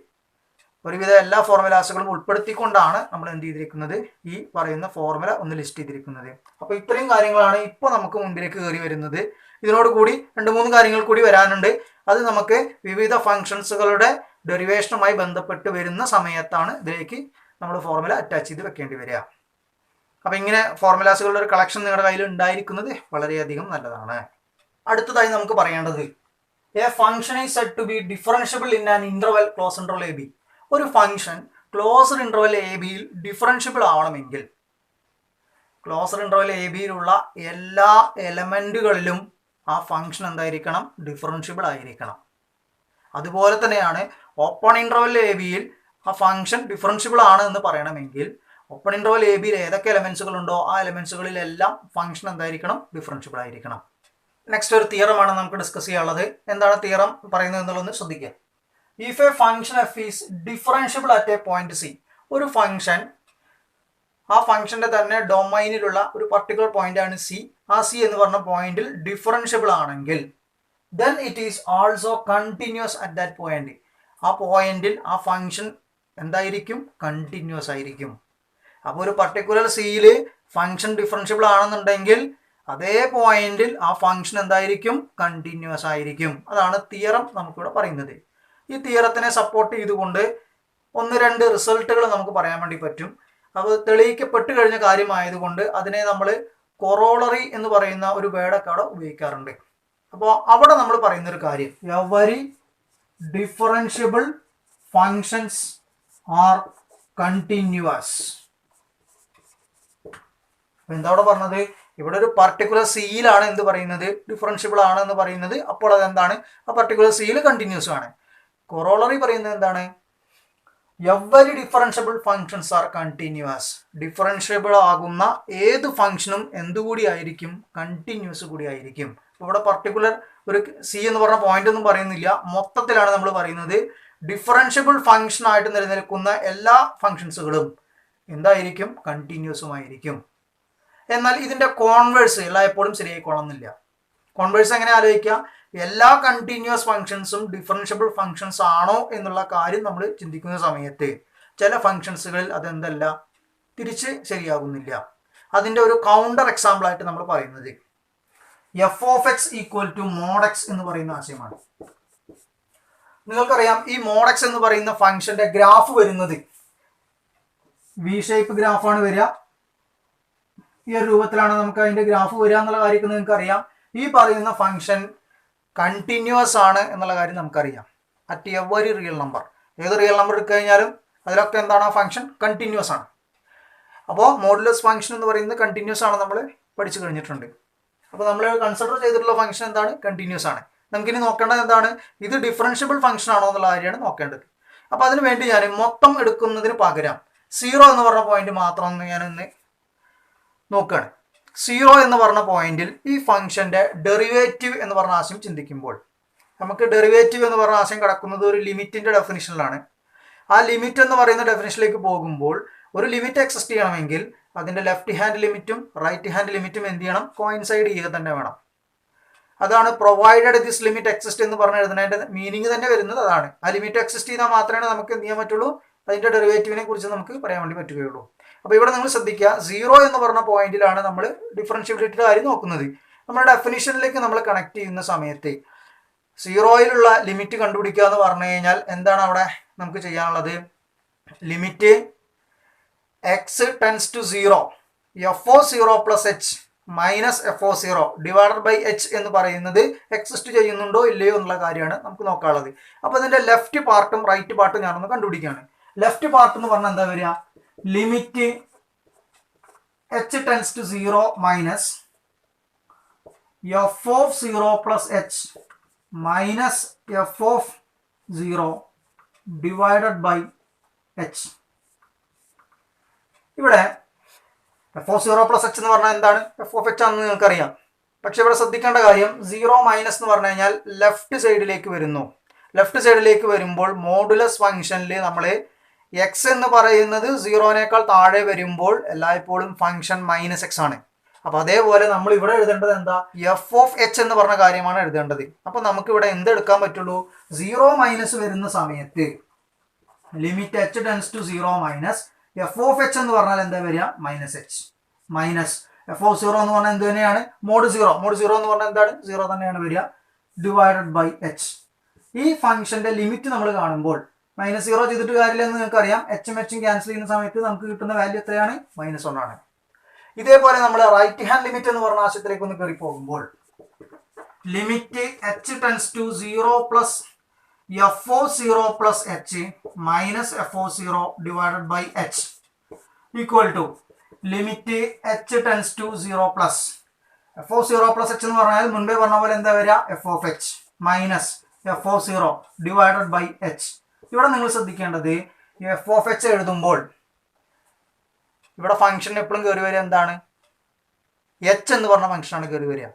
ഒരുവിധ എല്ലാ ഫോർമുലാസുകളും ഉൾപ്പെടുത്തിക്കൊണ്ടാണ് നമ്മൾ എന്ത് ചെയ്തിരിക്കുന്നത്, ഈ പറയുന്ന ഫോർമുല ഒന്ന് ലിസ്റ്റ് ചെയ്തിരിക്കുന്നത്. അപ്പോൾ ഇത്രയും കാര്യങ്ങളാണ് ഇപ്പോൾ നമുക്ക് മുൻപിലേക്ക് കയറി വരുന്നത്. ഇതിനോട് കൂടി 2-3 കാര്യങ്ങൾ കൂടി വരാനുണ്ട്. അത് നമുക്ക് വിവിധ ഫങ്ഷൻസുകളുടെ ഡെറിവേഷനുമായി ബന്ധപ്പെട്ട് വരുന്ന സമയത്താണ് ഇതിലേക്ക് നമ്മൾ ഫോർമുല അറ്റാച്ച് ചെയ്ത് വെക്കേണ്ടി വരിക. അപ്പോൾ ഇങ്ങനെ ഫോർമുലാസുകളുടെ ഒരു കളക്ഷൻ നിങ്ങളുടെ കയ്യിൽ ഉണ്ടായിരിക്കുന്നത് വളരെയധികം നല്ലതാണ്. അടുത്തതായി നമുക്ക് പറയേണ്ടത് a function is said to be differentiable in an interval close interval a b. ഒരു ഫംഗ്ഷൻ ക്ലോസ്ഡ് ഇന്റർവെൽ എ ബിയിൽ ഡിഫറൻഷ്യബിൾ ആവണമെങ്കിൽ ക്ലോസ്ഡ് ഇന്റർവെൽ എ ബിയിലുള്ള എല്ലാ എലമെന്റുകളിലും ആ ഫംഗ്ഷൻ എന്തായിരിക്കണം, ഡിഫറൻഷ്യബിൾ ആയിരിക്കണം. അതുപോലെ തന്നെയാണ് ഓപ്പൺ ഇന്റർവെൽ എ ബിയിൽ ആ ഫംഗ്ഷൻ ഡിഫറൻഷ്യബിൾ ആണ് എന്ന് പറയണമെങ്കിൽ ഓപ്പൺ ഇന്റർവെൽ എ ബിയിൽ ഏതൊക്കെ എലമെന്റ്സുകൾ ഉണ്ടോ ആ എലമെന്റ്സുകളിലെല്ലാം ഫംഗ്ഷൻ എന്തായിരിക്കണം, ഡിഫറൻഷ്യബിൾ ആയിരിക്കണം. നെക്സ്റ്റ് ഒരു തിയറമാണ് നമുക്ക് ഡിസ്കസ് ചെയ്യാനുള്ളത്. എന്താണ് തിയറം പറയുന്നത് എന്നുള്ളത് ശ്രദ്ധിക്കുക. If A function F is differentiable at A point C, ഒരു ഫംഗ്ഷൻ ആ ഫംഗ്ഷന്റെ തന്നെ ഡൊമൈനിലുള്ള ഒരു പർട്ടിക്കുലർ പോയിന്റ് ആണ് സി, ആ സി എന്ന് പറഞ്ഞ പോയിന്റിൽ ഡിഫറൻഷ്യബിൾ ആണെങ്കിൽ then it is also continuous at that point. ആ പോയിന്റിൽ ആ ഫംഗ്ഷൻ എന്തായിരിക്കും, കണ്ടിന്യൂസ് ആയിരിക്കും. അപ്പോൾ ഒരു പർട്ടിക്കുലർ സിയിൽ ഫംഗ്ഷൻ ഡിഫറൻഷ്യബിൾ ആണെന്നുണ്ടെങ്കിൽ അതേ പോയിന്റിൽ ആ ഫംഗ്ഷൻ എന്തായിരിക്കും, കണ്ടിന്യൂസ് ആയിരിക്കും. അതാണ് തിയറം നമുക്കിവിടെ പറയുന്നത്. ഈ തിയറത്തിനെ സപ്പോർട്ട് ചെയ്തുകൊണ്ട് 1-2 റിസൾട്ടുകൾ നമുക്ക് പറയാൻ വേണ്ടി പറ്റും. അപ്പോൾ തെളിയിക്കപ്പെട്ട് കഴിഞ്ഞ കാര്യമായതുകൊണ്ട് അതിനെ നമ്മൾ കൊറോളറി എന്ന് പറയുന്ന ഒരു വേർഡൊക്കെ അവിടെ ഉപയോഗിക്കാറുണ്ട്. അപ്പോൾ അവിടെ നമ്മൾ പറയുന്ന ഒരു കാര്യം, every differentiable functions are continuous. എന്താ അവിടെ പറഞ്ഞത്, ഇവിടെ ഒരു പർട്ടിക്കുലർ സിയിലാണ് എന്ത് പറയുന്നത്, ഡിഫറൻഷ്യബിൾ ആണ് എന്ന് പറയുന്നത്. അപ്പോൾ അതെന്താണ്, ആ പർട്ടിക്കുലർ സിയിൽ കണ്ടിന്യൂസ് ആണ്. കൊറോളറി പറയുന്നത് എന്താണ്, every differentiable functions are continuous. Differentiable ആകുന്ന ഏത് ഫംഗ്ഷനും എന്തുകൂടി ആയിരിക്കും, കണ്ടിന്യൂസ് കൂടി ആയിരിക്കും. ഇവിടെ പർട്ടിക്കുലർ ഒരു സി എന്ന് പറഞ്ഞ പോയിന്റ് ഒന്നും പറയുന്നില്ല, മൊത്തത്തിലാണ് നമ്മൾ പറയുന്നത്. ഡിഫറൻഷ്യബിൾ ഫംഗ്ഷൻ ആയിട്ട് നിലനിൽക്കുന്ന എല്ലാ ഫംഗ്ഷൻസുകളും എന്തായിരിക്കും, കണ്ടിന്യൂസുമായിരിക്കും. എന്നാൽ ഇതിന്റെ കോൺവേഴ്സ് എല്ലായ്പ്പോഴും ശരിയായിക്കൊള്ളുന്നില്ല. കോൺവേഴ്സ് എങ്ങനെ ആലോചിക്കുക, എല്ലാ കണ്ടിന്യൂസ് ഫംഗ്ഷൻസും ഡിഫറൻഷ്യബിൾ ഫംഗ്ഷൻസ് ആണോ എന്നുള്ള കാര്യം നമ്മൾ ചിന്തിക്കുന്ന സമയത്ത് ചില ഫംഗ്ഷൻസുകളിൽ അതെന്തല്ല, തിരിച്ച് ശരിയാകുന്നില്ല. അതിന്റെ ഒരു കൗണ്ടർ എക്സാമ്പിൾ ആയിട്ട് നമ്മൾ പറയുന്നത് f of x equal to mod x എന്ന് പറയുന്ന ആശയമാണ്. നിങ്ങൾക്കറിയാം ഈ മോഡ് എക്സ് എന്ന് പറയുന്ന ഫംഗ്ഷന്റെ ഗ്രാഫ് വരുന്നത് വി ഷേപ്പ് ഗ്രാഫാണ് വരിക. ഈ ഒരു രൂപത്തിലാണ് നമുക്ക് അതിന്റെ ഗ്രാഫ് വരിക എന്നുള്ള കാര്യം നിങ്ങൾക്ക് അറിയാം. ഈ പറയുന്ന ഫംഗ്ഷൻ കണ്ടിന്യൂസ് ആണ് എന്നുള്ള കാര്യം നമുക്കറിയാം. അറ്റ് എവരി റിയൽ നമ്പർ, ഏത് റിയൽ നമ്പർ എടുത്തു കഴിഞ്ഞാലും അതിലൊക്കെ എന്താണ്, ആ ഫംഗ്ഷൻ കണ്ടിന്യൂസ് ആണ്. അപ്പോൾ മോഡുലസ് ഫംഗ്ഷൻ എന്ന് പറയുന്നത് കണ്ടിന്യൂസ് ആണ്, നമ്മൾ പഠിച്ചു കഴിഞ്ഞിട്ടുണ്ട്. അപ്പോൾ നമ്മൾ കൺസിഡർ ചെയ്തിട്ടുള്ള ഫംഗ്ഷൻ എന്താണ്, കണ്ടിന്യൂസ് ആണ്. നമുക്കിനി നോക്കേണ്ടത് എന്താണ്, ഇത് ഡിഫറൻഷ്യബിൾ ഫംഗ്ഷൻ ആണോ എന്നുള്ള കാര്യമാണ് നോക്കേണ്ടത്. അപ്പോൾ അതിന് വേണ്ടി ഞാൻ മൊത്തം എടുക്കുന്നതിന് പകരം 0 എന്ന് പറഞ്ഞ പോയിന്റ് മാത്രം ഞാനൊന്ന് നോക്കുകയാണ്. 0 എന്ന് പറഞ്ഞ പോയിന്റിൽ ഈ ഫംഗ്ഷന്റെ ഡെറിവേറ്റീവ് എന്ന് പറഞ്ഞ ആശയം ചിന്തിക്കുമ്പോൾ നമുക്ക് ഡെറിവേറ്റീവ് എന്ന് പറഞ്ഞ ആശയം കിടക്കുന്നത് ഒരു ലിമിറ്റിന്റെ ഡെഫിനിഷനിലാണ്. ആ ലിമിറ്റ് എന്ന് പറയുന്ന ഡെഫിനിഷനിലേക്ക് പോകുമ്പോൾ ഒരു ലിമിറ്റ് എക്സിസ്റ്റ് ചെയ്യണമെങ്കിൽ അതിന്റെ ലെഫ്റ്റ് ഹാൻഡ് ലിമിറ്റും റൈറ്റ് ഹാൻഡ് ലിമിറ്റും എന്ത് ചെയ്യണം, കോയിൻസൈഡ് ചെയ്യുക തന്നെ വേണം. അതാണ് പ്രൊവൈഡഡ് ദിസ് ലിമിറ്റ് എക്സിസ്റ്റ് എന്ന് പറഞ്ഞ് എഴുതുന്നതിന്റെ മീനിങ് തന്നെ വരുന്നത് അതാണ്. ആ ലിമിറ്റ് എക്സിസ്റ്റ് ചെയ്താൽ മാത്രമേ നമുക്ക് എന്ത് ചെയ്യാൻ പറ്റുള്ളൂ, അതിന്റെ ഡെറിവേറ്റീവിനെ കുറിച്ച് നമുക്ക് പറയാൻ വേണ്ടി പറ്റുകയുള്ളൂ. അപ്പോൾ ഇവിടെ നിങ്ങൾ ശ്രദ്ധിക്കുക, 0 എന്ന് പറഞ്ഞ പോയിന്റിലാണ് നമ്മൾ ഡിഫറൻഷ്യബിലിറ്റിയുടെ കാര്യം നോക്കുന്നത്. നമ്മുടെ ഡെഫിനിഷനിലേക്ക് നമ്മൾ കണക്ട് ചെയ്യുന്ന സമയത്ത് 0യിലുള്ള ലിമിറ്റ് കണ്ടുപിടിക്കുക എന്ന് പറഞ്ഞു കഴിഞ്ഞാൽ എന്താണ് അവിടെ നമുക്ക് ചെയ്യാനുള്ളത്, limit x tends to 0 f of 0 plus h minus f of 0 divided by h എന്ന് പറയുന്നത് എക്സിസ്റ്റ് ചെയ്യുന്നുണ്ടോ ഇല്ലയോ എന്നുള്ള കാര്യമാണ് നമുക്ക് നോക്കാനുള്ളത്. അപ്പോൾ ഇതിന്റെ ലെഫ്റ്റ് പാർട്ടും റൈറ്റ് പാർട്ടും ഞാനൊന്ന് കണ്ടുപിടിക്കുകയാണ്. ലെഫ്റ്റ് പാർട്ട് എന്ന് പറഞ്ഞാൽ എന്താ വരിക, limit h tends to 0 minus f of 0 plus h minus f of 0 divided by h. ഇവിടെ എഫ് ഓഫ് 0 പ്ലസ് എച്ച് എന്ന് പറഞ്ഞാൽ എന്താണ്, എഫ് ഓഫ് എച്ച് ആണെന്ന് നിങ്ങൾക്കറിയാം. പക്ഷെ ഇവിടെ ശ്രദ്ധിക്കേണ്ട കാര്യം 0 മൈനസ് എന്ന് പറഞ്ഞു കഴിഞ്ഞാൽ ലെഫ്റ്റ് സൈഡിലേക്ക് വരുന്നു. ലെഫ്റ്റ് സൈഡിലേക്ക് വരുമ്പോൾ മോഡുലസ് ഫംഗ്ഷനിൽ നമ്മൾ എക്സ് എന്ന് പറയുന്നത് 0നേക്കാൾ താഴെ വരുമ്പോൾ എല്ലായ്പ്പോഴും ഫംഗ്ഷൻ മൈനസ് എക്സ് ആണ്. അപ്പോൾ അതേപോലെ നമ്മൾ ഇവിടെ എഴുതേണ്ടത് എന്താ, എഫ് ഓഫ് എച്ച് എന്ന് പറഞ്ഞ കാര്യമാണ് എഴുതേണ്ടത്. അപ്പോൾ നമുക്ക് ഇവിടെ എന്ത് എടുക്കാൻ പറ്റുള്ളൂ, 0 മൈനസ് വരുന്ന സമയത്ത് limit h tends to 0 minus f of h എന്ന് പറഞ്ഞാൽ എന്താ വരിക, minus h minus f of 0 എന്ന് പറഞ്ഞാൽ എന്ത് തന്നെയാണ്, മോഡ് 0 എന്ന് പറഞ്ഞാൽ എന്താണ്, 0 തന്നെയാണ് വരിക, ഡിവൈഡഡ് ബൈ എച്ച്. ഈ ഫംഗ്ഷന്റെ ലിമിറ്റ് നമ്മൾ കാണുമ്പോൾ -0 ചെയ്തിട്ട് കാര്യമില്ലെന്ന് നിങ്ങൾക്ക് അറിയാം. എച്ചും ക്യാൻസൽ ചെയ്യുന്ന സമയത്ത് നമുക്ക് കിട്ടുന്ന വാല്യൂ എത്രയാണ്, -1 ആണ്. ഇതേപോലെ നമ്മൾ റൈറ്റ് ഹാൻഡ് ലിമിറ്റ് എന്ന് പറഞ്ഞ ആശയത്തിലേക്ക് ഒന്ന് കയറി പോകുമ്പോൾ limit h tends to 0 plus f of 0 plus h minus f of 0 divided by h equal to limit h tends to 0 plus f of 0 plus h എന്ന് പറഞ്ഞാൽ മുൻപേ പറഞ്ഞ പോലെ എന്താ വരിക, f of h minus f of 0 divided by h. ഇവിടെ നിങ്ങൾ ശ്രദ്ധിക്കേണ്ടത് എഫ് ഓഫ് എച്ച് എഴുതുമ്പോൾ ഇവിടെ ഫംഗ്ഷൻ എപ്പോഴും കയറി വരിക എന്താണ്, എച്ച് എന്ന് പറഞ്ഞ ഫംഗ്ഷനാണ് കയറി വരിക.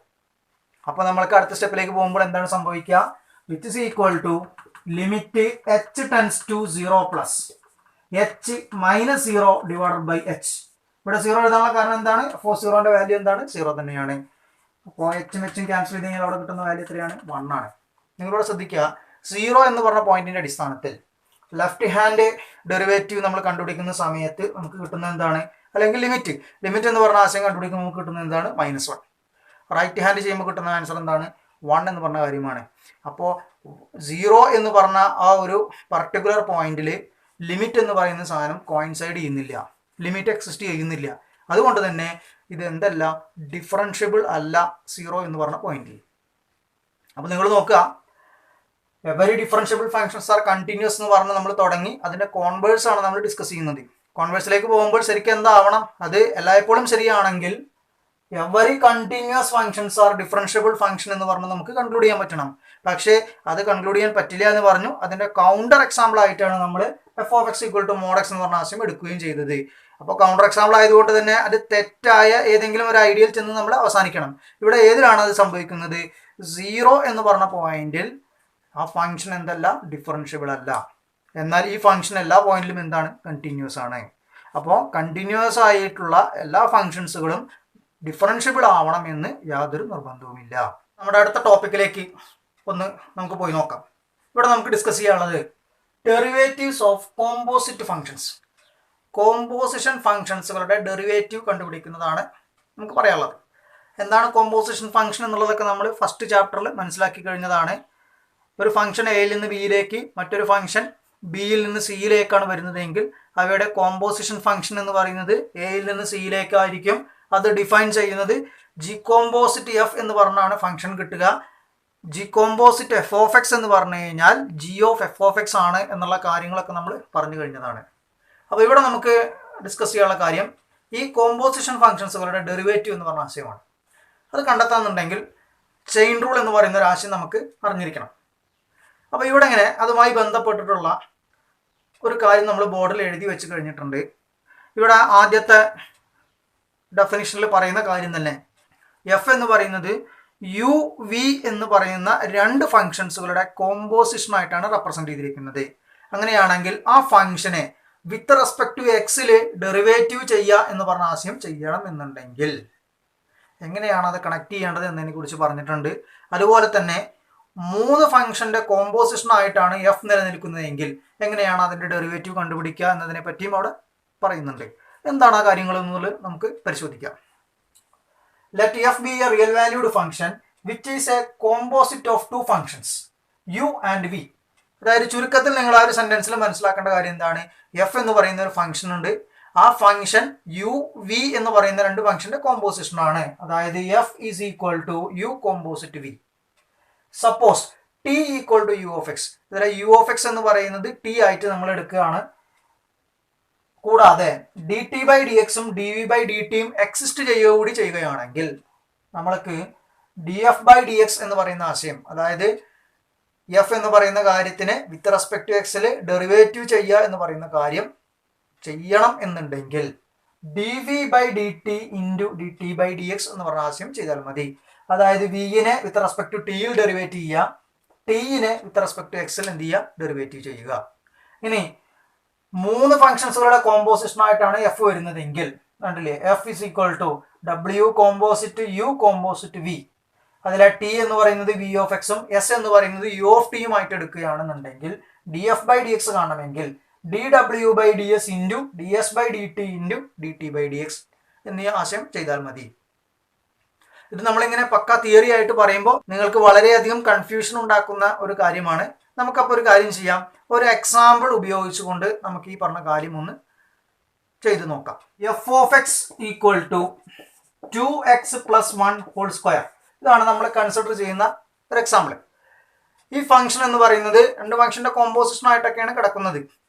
അപ്പോൾ നമ്മൾക്ക് അടുത്ത സ്റ്റെപ്പിലേക്ക് പോകുമ്പോൾ എന്താണ് സംഭവിക്കുക, which is equal to limit h tends to 0 plus h minus 0 divided by h. ഇവിടെ 0 എഴുതാനുള്ള കാരണം എന്താണ്, എഫ് ഓഫ് 0ന്റെ വാല്യൂ എന്താണ്, 0 തന്നെയാണ്. അപ്പോൾ എച്ചും ക്യാൻസൽ ചെയ്ത് കഴിഞ്ഞാൽ അവിടെ കിട്ടുന്ന വാല്യൂ എത്രയാണ്, 1 ആണ്. നിങ്ങളിവിടെ ശ്രദ്ധിക്കുക, 0 എന്ന് പറഞ്ഞ പോയിന്റിന്റെ അടിസ്ഥാനത്തിൽ ലെഫ്റ്റ് ഹാൻഡ് ഡെറിവേറ്റീവ് നമ്മൾ കണ്ടുപിടിക്കുന്ന സമയത്ത് നമുക്ക് കിട്ടുന്നത് എന്താണ്, അല്ലെങ്കിൽ ലിമിറ്റ് എന്ന് പറഞ്ഞ ആശയം കണ്ടുപിടിക്കുമ്പോൾ നമുക്ക് കിട്ടുന്നത് എന്താണ്, -1. റൈറ്റ് ഹാൻഡ് ചെയ്യുമ്പോൾ കിട്ടുന്ന ആൻസർ എന്താണ്, 1 എന്ന് പറഞ്ഞ കാര്യമാണ്. അപ്പോൾ 0 എന്ന് പറഞ്ഞ ആ ഒരു പർട്ടിക്കുലർ പോയിന്റിൽ ലിമിറ്റ് എന്ന് പറയുന്ന സാധനം കോയിൻസൈഡ് ചെയ്യുന്നില്ല, ലിമിറ്റ് എക്സിസ്റ്റ് ചെയ്യുന്നില്ല. അതുകൊണ്ട് തന്നെ ഇത് എന്തല്ല, ഡിഫറൻഷ്യബിൾ അല്ല 0 എന്ന് പറഞ്ഞ പോയിന്റിൽ. അപ്പോൾ നിങ്ങൾ നോക്കുക, every differentiable functions R continuous എന്ന് പറഞ്ഞ് നമ്മൾ തുടങ്ങി, അതിന്റെ കോൺവേഴ്സ് ആണ് നമ്മൾ ഡിസ്കസ് ചെയ്യുന്നത്. കോൺവേഴ്സിലേക്ക് പോകുമ്പോൾ ശരിക്കും എന്താവണം, അത് എല്ലായ്പ്പോഴും ശരിയാണെങ്കിൽ every continuous functions R differentiable function എന്ന് പറഞ്ഞ് നമുക്ക് കൺക്ലൂഡ് ചെയ്യാൻ പറ്റണം. പക്ഷേ അത് കൺക്ലൂഡ് ചെയ്യാൻ പറ്റില്ല എന്ന് പറഞ്ഞു. അതിന്റെ കൗണ്ടർ എക്സാമ്പിൾ ആയിട്ടാണ് നമ്മൾ f of x equal to mod x എന്ന് പറഞ്ഞ ആശയം എടുക്കുകയും ചെയ്തത്. അപ്പോൾ കൗണ്ടർ എക്സാമ്പിൾ ആയതുകൊണ്ട് തന്നെ അത് തെറ്റായ ഏതെങ്കിലും ഒരു ഐഡിയയിൽ ചെന്ന് നമ്മൾ അവസാനിക്കണം. ഇവിടെ ഏതിലാണ് അത് സംഭവിക്കുന്നത്, 0 എന്ന് പറഞ്ഞ പോയിന്റിൽ ആ ഫംഗ്ഷൻ എന്തല്ല, ഡിഫറൻഷ്യബിൾ അല്ല. എന്നാൽ ഈ ഫംഗ്ഷൻ എല്ലാ പോയിന്റിലും എന്താണ്, കണ്ടിന്യൂസ് ആണ്. അപ്പോൾ കണ്ടിന്യൂസ് ആയിട്ടുള്ള എല്ലാ ഫംഗ്ഷൻസുകളും ഡിഫറൻഷ്യബിൾ ആവണം എന്ന് യാതൊരു നിർബന്ധവുമില്ല. നമ്മുടെ അടുത്ത ടോപ്പിക്കിലേക്ക് ഒന്ന് നമുക്ക് പോയി നോക്കാം. ഇവിടെ നമുക്ക് ഡിസ്കസ് ചെയ്യാനുള്ളത് derivatives of composite functions. Composition ഫംഗ്ഷൻസുകളുടെ ഡെറിവേറ്റീവ് കണ്ടുപിടിക്കുന്നതാണ് നമുക്ക് പറയാനുള്ളത്. എന്താണ് കോമ്പോസിഷൻ ഫംഗ്ഷൻ എന്നുള്ളതൊക്കെ നമ്മൾ ഫസ്റ്റ് ചാപ്റ്ററിൽ മനസ്സിലാക്കി കഴിഞ്ഞതാണ്. ഒരു ഫംഗ്ഷൻ എയിൽ നിന്ന് ബിയിലേക്ക്, മറ്റൊരു ഫംഗ്ഷൻ ബിയിൽ നിന്ന് സിയിലേക്കാണ് വരുന്നതെങ്കിൽ അവയുടെ കോമ്പോസിഷൻ ഫംഗ്ഷൻ എന്ന് പറയുന്നത് എയിൽ നിന്ന് സിയിലേക്കായിരിക്കും. അത് ഡിഫൈൻ ചെയ്യുന്നത് ജി കോമ്പോസിറ്റ് എഫ് എന്ന് പറഞ്ഞാണ് ഫംഗ്ഷൻ കിട്ടുക. G composite F of x എന്ന് പറഞ്ഞു കഴിഞ്ഞാൽ G of f of X ആണ് എന്നുള്ള കാര്യങ്ങളൊക്കെ നമ്മൾ പറഞ്ഞു കഴിഞ്ഞതാണ്. അപ്പോൾ ഇവിടെ നമുക്ക് ഡിസ്കസ് ചെയ്യാനുള്ള കാര്യം ഈ കോമ്പോസിഷൻ ഫംഗ്ഷൻസുകളുടെ ഡെറിവേറ്റീവ് എന്ന് പറഞ്ഞ ആശയമാണ്. അത് കണ്ടെത്താന്നുണ്ടെങ്കിൽ ചെയിൻ റൂൾ എന്ന് പറയുന്ന ഒരു ആശയം നമുക്ക് അറിഞ്ഞിരിക്കണം. അപ്പോൾ ഇവിടെ ഇങ്ങനെ അതുമായി ബന്ധപ്പെട്ടിട്ടുള്ള ഒരു കാര്യം നമ്മൾ ബോർഡിൽ എഴുതി വെച്ച് കഴിഞ്ഞിട്ടുണ്ട്. ഇവിടെ ആദ്യത്തെ ഡെഫിനിഷനിൽ പറയുന്ന കാര്യം തന്നെ എഫ് എന്ന് പറയുന്നത് യു വി എന്ന് പറയുന്ന രണ്ട് ഫംഗ്ഷൻസുകളുടെ കോമ്പോസിഷനായിട്ടാണ് റെപ്രസെന്റ് ചെയ്തിരിക്കുന്നത്. അങ്ങനെയാണെങ്കിൽ ആ ഫംഗ്ഷനെ വിത്ത് റെസ്പെക്ട് ടു എക്സിൽ ഡെറിവേറ്റീവ് ചെയ്യുക എന്ന് പറഞ്ഞ ആശയം ചെയ്യണം എന്നുണ്ടെങ്കിൽ എങ്ങനെയാണ് അത് കണക്ട് ചെയ്യേണ്ടത് എന്നതിനെ കുറിച്ച് പറഞ്ഞിട്ടുണ്ട്. അതുപോലെ തന്നെ 3 ഫംഗ്ഷന്റെ കോമ്പോസിഷൻ ആയിട്ടാണ് എഫ് നിലനിൽക്കുന്നതെങ്കിൽ എങ്ങനെയാണ് അതിന്റെ ഡെറിവേറ്റീവ് കണ്ടുപിടിക്കുക എന്നതിനെ പറ്റിയും അവിടെ പറയുന്നുണ്ട്. എന്താണ് ആ കാര്യങ്ങൾ എന്നുള്ളത് നമുക്ക് പരിശോധിക്കാം. Let F B A real valued function which is A composite of 2 functions you and we. അതായത് ചുരുക്കത്തിൽ നിങ്ങൾ ആ ഒരു സെന്റൻസിൽ മനസ്സിലാക്കേണ്ട കാര്യം എന്താണ്, എഫ് എന്ന് പറയുന്ന ഒരു ഫംഗ്ഷൻ ഉണ്ട്. ആ ഫംഗ്ഷൻ യു വി എന്ന് പറയുന്ന 2 ഫംഗ്ഷന്റെ കോമ്പോസിഷൻ ആണ്. അതായത് f is equal to u composite v. Suppose t equal to u of x. ഇതിലെ യു ഓഫ് എക്സ് എന്ന് പറയുന്നത് ടി ആയിട്ട് നമ്മൾ എടുക്കുകയാണ്. കൂടാതെ ഡി ടി ബൈ ഡി എക്സും ഡി വി ബൈ ഡി ടിയും എക്സിസ്റ്റ് ചെയ്യുകയൂടി ചെയ്യുകയാണെങ്കിൽ നമ്മൾക്ക് d F by D X എന്ന് പറയുന്ന ആശയം, അതായത് എഫ് എന്ന് പറയുന്ന കാര്യത്തിന് വിത്ത് റെസ്പെക്ട് ടു എക്സിൽ ഡെറിവേറ്റീവ് ചെയ്യുക എന്ന് പറയുന്ന കാര്യം ചെയ്യണം എന്നുണ്ടെങ്കിൽ d V by D T into D T by D X എന്ന് പറഞ്ഞ ആശയം ചെയ്താൽ മതി. അതായത് വിനെ വിത്ത് റെസ്പെക്ട് ടു ടിയിൽ ഡെറിവേറ്റ് ചെയ്യുക, ടിനെ വിത്ത് റെസ്പെക്ട് ടു എക്സിൽ എന്ത് ചെയ്യുക, ഡെറിവേറ്റീവ് ചെയ്യുക. ഇനി 3 ഫംഗ്ഷൻസുകളുടെ കോമ്പോസിഷൻ ആയിട്ടാണ് എഫ് വരുന്നതെങ്കിൽ കണ്ടില്ലേ, എഫ് ഇസ് ഈക്വൽ ടു ഡബ്ല്യു കോമ്പോസിറ്റ് യു കോമ്പോസിറ്റ് വി, അതിലെ ടി എന്ന് പറയുന്നത് വി ഓഫ് എക്സും എസ് എന്ന് പറയുന്നത് യു ഓഫ് ടിയുമായിട്ട് എടുക്കുകയാണെന്നുണ്ടെങ്കിൽ D F by D X കാണണമെങ്കിൽ D W by D S into D S by D T into D T by D X എന്നീ ആശയം ചെയ്താൽ മതി. ഇത് നമ്മളിങ്ങനെ പക്ക തിയറി ആയിട്ട് പറയുമ്പോൾ നിങ്ങൾക്ക് വളരെയധികം കൺഫ്യൂഷൻ ഉണ്ടാക്കുന്ന ഒരു കാര്യമാണ്. നമുക്കപ്പോൾ ഒരു കാര്യം ചെയ്യാം, ഒരു എക്സാമ്പിൾ ഉപയോഗിച്ചുകൊണ്ട് നമുക്ക് ഈ പറഞ്ഞ കാര്യം ഒന്ന് ചെയ്തു നോക്കാം. F of x equal to 2x + 1 whole square, ഇതാണ് നമ്മൾ കൺസിഡർ ചെയ്യുന്ന ഒരു എക്സാമ്പിൾ. ഈ ഫംഗ്ഷൻ എന്ന് പറയുന്നത് രണ്ട് ഫംഗ്ഷന്റെ കോമ്പോസിഷൻ ആയിട്ടൊക്കെയാണ് കിടക്കുന്നത്.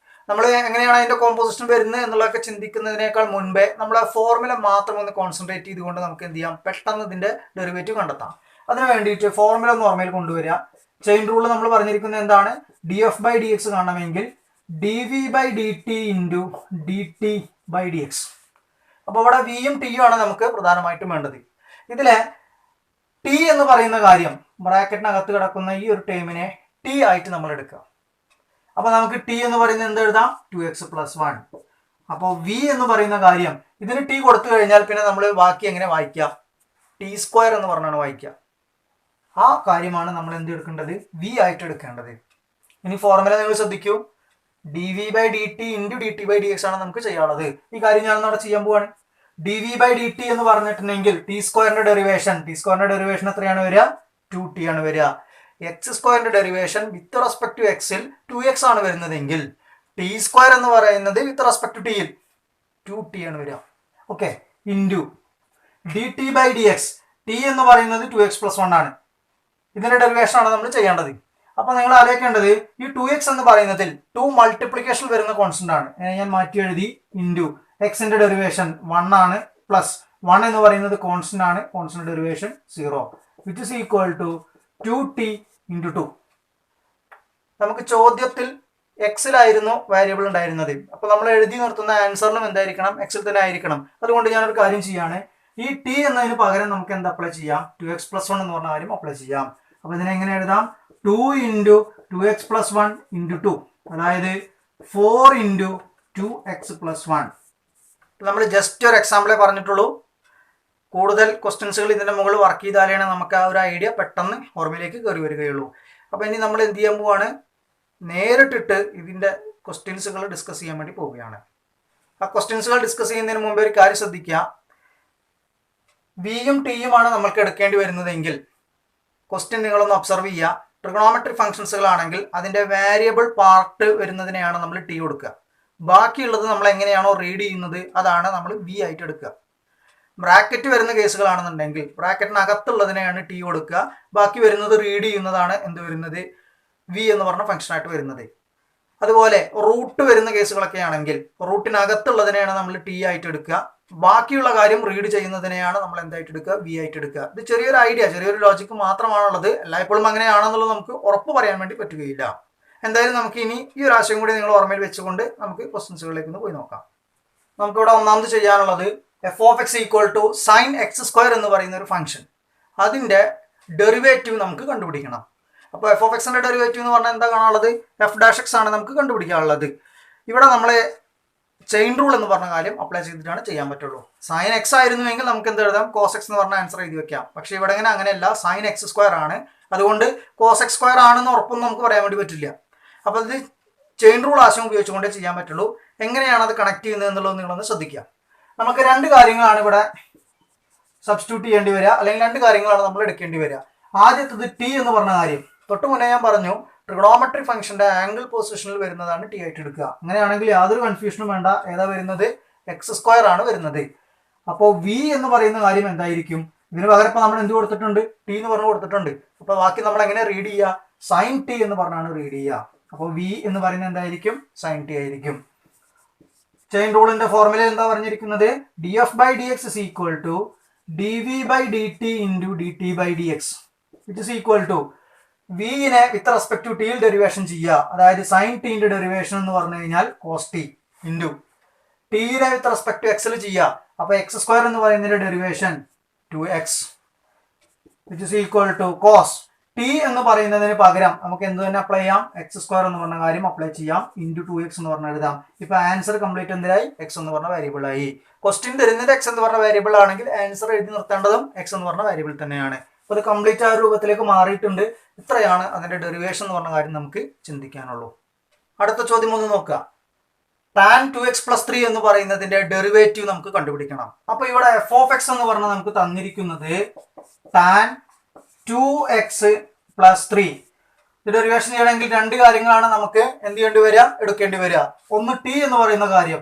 നമ്മൾ എങ്ങനെയാണ് അതിന്റെ കോമ്പോസിഷൻ വരുന്നത് എന്നുള്ളതൊക്കെ ചിന്തിക്കുന്നതിനേക്കാൾ മുൻപേ നമ്മൾ ആ ഫോർമുല മാത്രം ഒന്ന് കോൺസെൻട്രേറ്റ് ചെയ്തുകൊണ്ട് നമുക്ക് എന്ത് ചെയ്യാം, പെട്ടെന്ന് ഇതിന്റെ ഡെറിവേറ്റീവ് കണ്ടെത്താം. അതിന് വേണ്ടിയിട്ട് ഫോർമുല ഒന്ന് ഓർമ്മയിൽ കൊണ്ടുവരിക. ചെയിൻ റൂൾ നമ്മൾ പറഞ്ഞിരിക്കുന്നത് എന്താണ്, D F by D X കാണണമെങ്കിൽ D V by D T into D T by D X. അപ്പോൾ ഇവിടെ വിയും ടിയും ആണ് നമുക്ക് പ്രധാനമായിട്ടും വേണ്ടത്. ഇതിലെ ടി എന്ന് പറയുന്ന കാര്യം ബ്രാക്കറ്റിനകത്ത് കിടക്കുന്ന ഈ ഒരു ടേമിനെ ടി ആയിട്ട് നമ്മൾ എടുക്കുക. അപ്പൊ നമുക്ക് ടി എന്ന് പറയുന്നത് എന്ത് എഴുതാം, 2x + 1. അപ്പോൾ വി എന്ന് പറയുന്ന കാര്യം ഇതിന് ടി കൊടുത്തു കഴിഞ്ഞാൽ പിന്നെ നമ്മൾ ബാക്കി എങ്ങനെ വായിക്കുക, t² എന്ന് പറഞ്ഞാണ് വായിക്കുക. ആ കാര്യമാണ് നമ്മൾ എന്ത് എടുക്കേണ്ടത്, വി ആയിട്ട് എടുക്കേണ്ടത്. ഇനി ഫോർമുല നിങ്ങൾ ശ്രദ്ധിക്കൂ, d V by D T into D T by D x ആണ് നമുക്ക് ചെയ്യാനുള്ളത്. ഈ കാര്യം ഞാനൊന്നും അവിടെ ചെയ്യാൻ പോവാണ്. D V by D t എന്ന് പറഞ്ഞിട്ടുണ്ടെങ്കിൽ t² ഡെറിവേഷൻ എത്രയാണ് വരിക, 2t ആണ് വരിക. x² derivation with respect to എക്സിൽ 2x ആണ് വരുന്നതെങ്കിൽ t² എന്ന് പറയുന്നത് വിത്ത് റെസ്പെക്ട് ടു ടിയിൽ 2t ആണ് വരിക. Okay, into D T by D x, t എന്ന് പറയുന്നത് 2x + 1 ആണ്. ഇതിന്റെ ഡെറിവേഷൻ ആണ് നമ്മൾ ചെയ്യേണ്ടത്. അപ്പൊ നിങ്ങൾ ആലോചിക്കേണ്ടത് ഈ 2x എന്ന് പറയുന്നതിൽ 2 മൾട്ടിപ്ലിക്കേഷൻ വരുന്ന കോൺസ്റ്റന്റ് ആണ്. ഞാൻ മാറ്റി എഴുതി, ഇൻറ്റു എക്സിന്റെ ഡെറിവേഷൻ 1 ആണ്, പ്ലസ് 1 എന്ന് പറയുന്നത് കോൺസ്റ്റന്റ് ആണ്, constant derivation 0, which is equal to 2t × 2. നമുക്ക് ചോദ്യത്തിൽ എക്സിലായിരുന്നു വേരിയബിൾ ഉണ്ടായിരുന്നത്. അപ്പൊ നമ്മൾ എഴുതി നിർത്തുന്ന ആൻസറിലും എന്തായിരിക്കണം, എക്സിൽ തന്നെ ആയിരിക്കണം. അതുകൊണ്ട് ഞാനൊരു കാര്യം ചെയ്യാണ്, ഈ ടി എന്നതിന് പകരം നമുക്ക് എന്താ അപ്ലൈ ചെയ്യാം, 2x + 1 എന്ന് പറഞ്ഞ കാര്യം അപ്ലൈ ചെയ്യാം. അപ്പൊ ഇതിനെ എങ്ങനെ എഴുതാം, 2 × 2x + 1 × 2, അതായത് 4 × 2x + 1. നമ്മൾ ജസ്റ്റ് ഒരു എക്സാമ്പിളേ പറഞ്ഞിട്ടുള്ളൂ. കൂടുതൽ ക്വസ്റ്റ്യൻസുകൾ ഇതിന്റെ മുകളിൽ വർക്ക് ചെയ്താലാണ് നമുക്ക് ആ ഒരു ഐഡിയ പെട്ടെന്ന് ഓർമ്മയിലേക്ക് കയറി വരികയുള്ളൂ. അപ്പൊ ഇനി നമ്മൾ എന്ത് ചെയ്യാൻ പോവാണ്, നേരിട്ടിട്ട് ഇതിന്റെ ക്വസ്റ്റ്യൻസുകൾ ഡിസ്കസ് ചെയ്യാൻ വേണ്ടി പോവുകയാണ്. ആ ക്വസ്റ്റ്യൻസുകൾ ഡിസ്കസ് ചെയ്യുന്നതിന് മുമ്പ് ഒരു കാര്യം ശ്രദ്ധിക്കുക, വിയും ടിയുമാണ് നമ്മൾക്ക് എടുക്കേണ്ടി വരുന്നതെങ്കിൽ ക്വസ്റ്റ്യൻ നിങ്ങളൊന്ന് ഒബ്സർവ് ചെയ്യുക. ട്രിഗണോമെട്രിക് ഫംഗ്ഷൻസുകളാണെങ്കിൽ അതിന്റെ വേരിയബിൾ പാർട്ട് വരുന്നതിനെയാണ് നമ്മൾ ടി കൊടുക്കുക. ബാക്കിയുള്ളത് നമ്മൾ എങ്ങനെയാണോ റീഡ് ചെയ്യുന്നത് അതാണ് നമ്മൾ വി ആയിട്ട് എടുക്കുക. ബ്രാക്കറ്റ് വരുന്ന കേസുകളാണെന്നുണ്ടെങ്കിൽ ബ്രാക്കറ്റിനകത്തുള്ളതിനെയാണ് ടി കൊടുക്കുക, ബാക്കി വരുന്നത് റീഡ് ചെയ്യുന്നതാണ് എന്ത് വരുന്നത്, വി എന്ന് പറഞ്ഞ ഫംഗ്ഷൻ ആയിട്ട് വരുന്നത്. അതുപോലെ റൂട്ട് വരുന്ന കേസുകളൊക്കെ ആണെങ്കിൽ റൂട്ടിനകത്തുള്ളതിനെയാണ് നമ്മൾ ടി ആയിട്ട് എടുക്കുക, ബാക്കിയുള്ള കാര്യം റീഡ് ചെയ്യുന്നതിനെയാണ് നമ്മൾ എന്തായിട്ട് എടുക്കുക, വി ആയിട്ട് എടുക്കുക. ഇത് ചെറിയൊരു ഐഡിയ, ചെറിയൊരു ലോജിക്ക് മാത്രമാണുള്ളത്. എല്ലായ്പ്പോഴും അങ്ങനെയാണെന്നുള്ളത് നമുക്ക് ഉറപ്പ് പറയാൻ വേണ്ടി പറ്റുകയില്ല. എന്തായാലും നമുക്ക് ഇനി ഈ ഒരു ആശയം കൂടി നിങ്ങൾ ഓർമ്മയിൽ വെച്ചുകൊണ്ട് നമുക്ക് ക്വസ്റ്റ്യൻസുകളിലേക്ക് ഒന്ന് പോയി നോക്കാം. നമുക്കിവിടെ ഒന്നാമത് ചെയ്യാനുള്ളത് f of x equal to sine x² എന്ന് പറയുന്ന ഒരു ഫംഗ്ഷൻ, അതിന്റെ ഡെറിവേറ്റീവ് നമുക്ക് കണ്ടുപിടിക്കണം. അപ്പോൾ എഫ് ഓഫ് എക്സിന്റെ ഡെറിവേറ്റീവ് എന്ന് പറഞ്ഞാൽ എന്താ കാണാനുള്ളത്, f' ആണ് നമുക്ക് കണ്ടുപിടിക്കാനുള്ളത്. ഇവിടെ നമ്മൾ ചെയിൻ റൂൾ എന്ന് പറഞ്ഞ കാര്യം അപ്ലൈ ചെയ്തിട്ടാണ് ചെയ്യാൻ പറ്റുള്ളൂ. സൈൻ x ആയിരുന്നുവെങ്കിൽ നമുക്ക് എന്ത് എഴുതാം, cos x എന്ന് പറഞ്ഞ ആൻസർ എഴുതി വെക്കാം. പക്ഷെ ഇവിടെ ഇങ്ങനെ അങ്ങനെയല്ല, സൈൻ x² ആണ്, അതുകൊണ്ട് cos x² ആണെന്ന് ഉറപ്പൊന്നും നമുക്ക് പറയാൻ വേണ്ടി പറ്റില്ല. അപ്പോൾ ഇത് ചെയിൻ റൂൾ ആശയം ഉപയോഗിച്ചുകൊണ്ടേ ചെയ്യാൻ പറ്റുള്ളൂ. എങ്ങനെയാണ് അത് കണക്ട് ചെയ്യുന്നത് എന്നുള്ളത് നിങ്ങളൊന്ന് ശ്രദ്ധിക്കുക. നമുക്ക് രണ്ട് കാര്യങ്ങളാണ് ഇവിടെ സബ്സ്റ്റിറ്റ്യൂട്ട് ചെയ്യേണ്ടി വരിക, അല്ലെങ്കിൽ രണ്ട് കാര്യങ്ങളാണ് നമ്മൾ എടുക്കേണ്ടി വരിക. ആദ്യത്തത് ടി എന്ന് പറഞ്ഞ കാര്യം, തൊട്ട് മുന്നേ ഞാൻ പറഞ്ഞു ട്രിഗണോമെട്രിക് ഫംഗ്ഷന്റെ ആംഗിൾ പൊസിഷനിൽ വരുന്നതാണ് ടി ആയിട്ട് എടുക്കുക. അങ്ങനെയാണെങ്കിൽ യാതൊരു കൺഫ്യൂഷനും വേണ്ട, ഏതാ വരുന്നത്, x² ആണ് വരുന്നത്. അപ്പോൾ വി എന്ന് പറയുന്ന കാര്യം എന്തായിരിക്കും, ഇതിന് പകരം ഇപ്പൊ നമ്മൾ എന്ത് കൊടുത്തിട്ടുണ്ട്, ടി എന്ന് പറഞ്ഞു കൊടുത്തിട്ടുണ്ട്. അപ്പൊ ബാക്കി നമ്മൾ എങ്ങനെ റീഡ് ചെയ്യുക, സൈൻ ടി എന്ന് പറഞ്ഞാണ് റീഡ് ചെയ്യുക. അപ്പോൾ വി എന്ന് പറയുന്നത് എന്തായിരിക്കും, സൈൻ ടി ആയിരിക്കും. ചെയിൻ റൂളിന്റെ ഫോർമുല എന്താ പറഞ്ഞിരിക്കുന്നത്, d F by D X is equal to D V by D T into D T by D x, which is equal to വിനെ വിത്ത് റെസ്പെക്ട് ടു ടിയിൽ derivation ചെയ്യുക, അതായത് sign ടിന്റെ derivation എന്ന് പറഞ്ഞു കഴിഞ്ഞാൽ കോസ് ടി ഇൻറ്റു ടിയുടെ വിത്ത് respect to എക്സിൽ ചെയ്യുക. അപ്പൊ x² എന്ന് പറയുന്നതിന്റെ derivation 2x, which is equal to cos t എന്ന് പറയുന്നതിന് പകരം നമുക്ക് എന്ത് തന്നെ അപ്ലൈ ചെയ്യാം, എക്സ് സ്ക്വയർ എന്ന് പറഞ്ഞ കാര്യം അപ്ലൈ ചെയ്യാം, ഇൻറ്റു 2x എന്ന് പറഞ്ഞ എഴുതാം. ഇപ്പൊ ആൻസർ കംപ്ലീറ്റ് എന്തിനായി, എക്സ് എന്ന് പറഞ്ഞ വേരിയബിൾ ആയി. ക്വസ്റ്റ്യൻ തരുന്നത് എക്സ് എന്ന് പറഞ്ഞ വേരിയബിൾ ആണെങ്കിൽ ആൻസർ എഴുതി നിർത്തേണ്ടതും എക്സ് എന്ന് പറഞ്ഞ വേരിയബിൾ തന്നെയാണ്. അപ്പൊ അത് കംപ്ലീറ്റ് ആ രൂപത്തിലേക്ക് മാറിയിട്ടുണ്ട്. ഇത്രയാണ് അതിന്റെ ഡെറിവേഷൻ എന്ന് പറഞ്ഞ കാര്യം നമുക്ക് ചിന്തിക്കാനുള്ളൂ. അടുത്ത ചോദ്യം ഒന്ന് നോക്കുക. tan 2x + 3 എന്ന് പറയുന്നതിന്റെ ഡെറിവേറ്റീവ് നമുക്ക് കണ്ടുപിടിക്കണം. അപ്പൊ ഇവിടെ f of x എന്ന് പറഞ്ഞാൽ നമുക്ക് തന്നിരിക്കുന്നത് tan 2x + 3. ഇത് ഡെറിവേഷൻ ചെയ്യണമെങ്കിൽ രണ്ട് കാര്യങ്ങളാണ് നമുക്ക് എന്ത് ചെയ്യേണ്ടി വരിക, എടുക്കേണ്ടി വരിക. ഒന്ന് ടി എന്ന് പറയുന്ന കാര്യം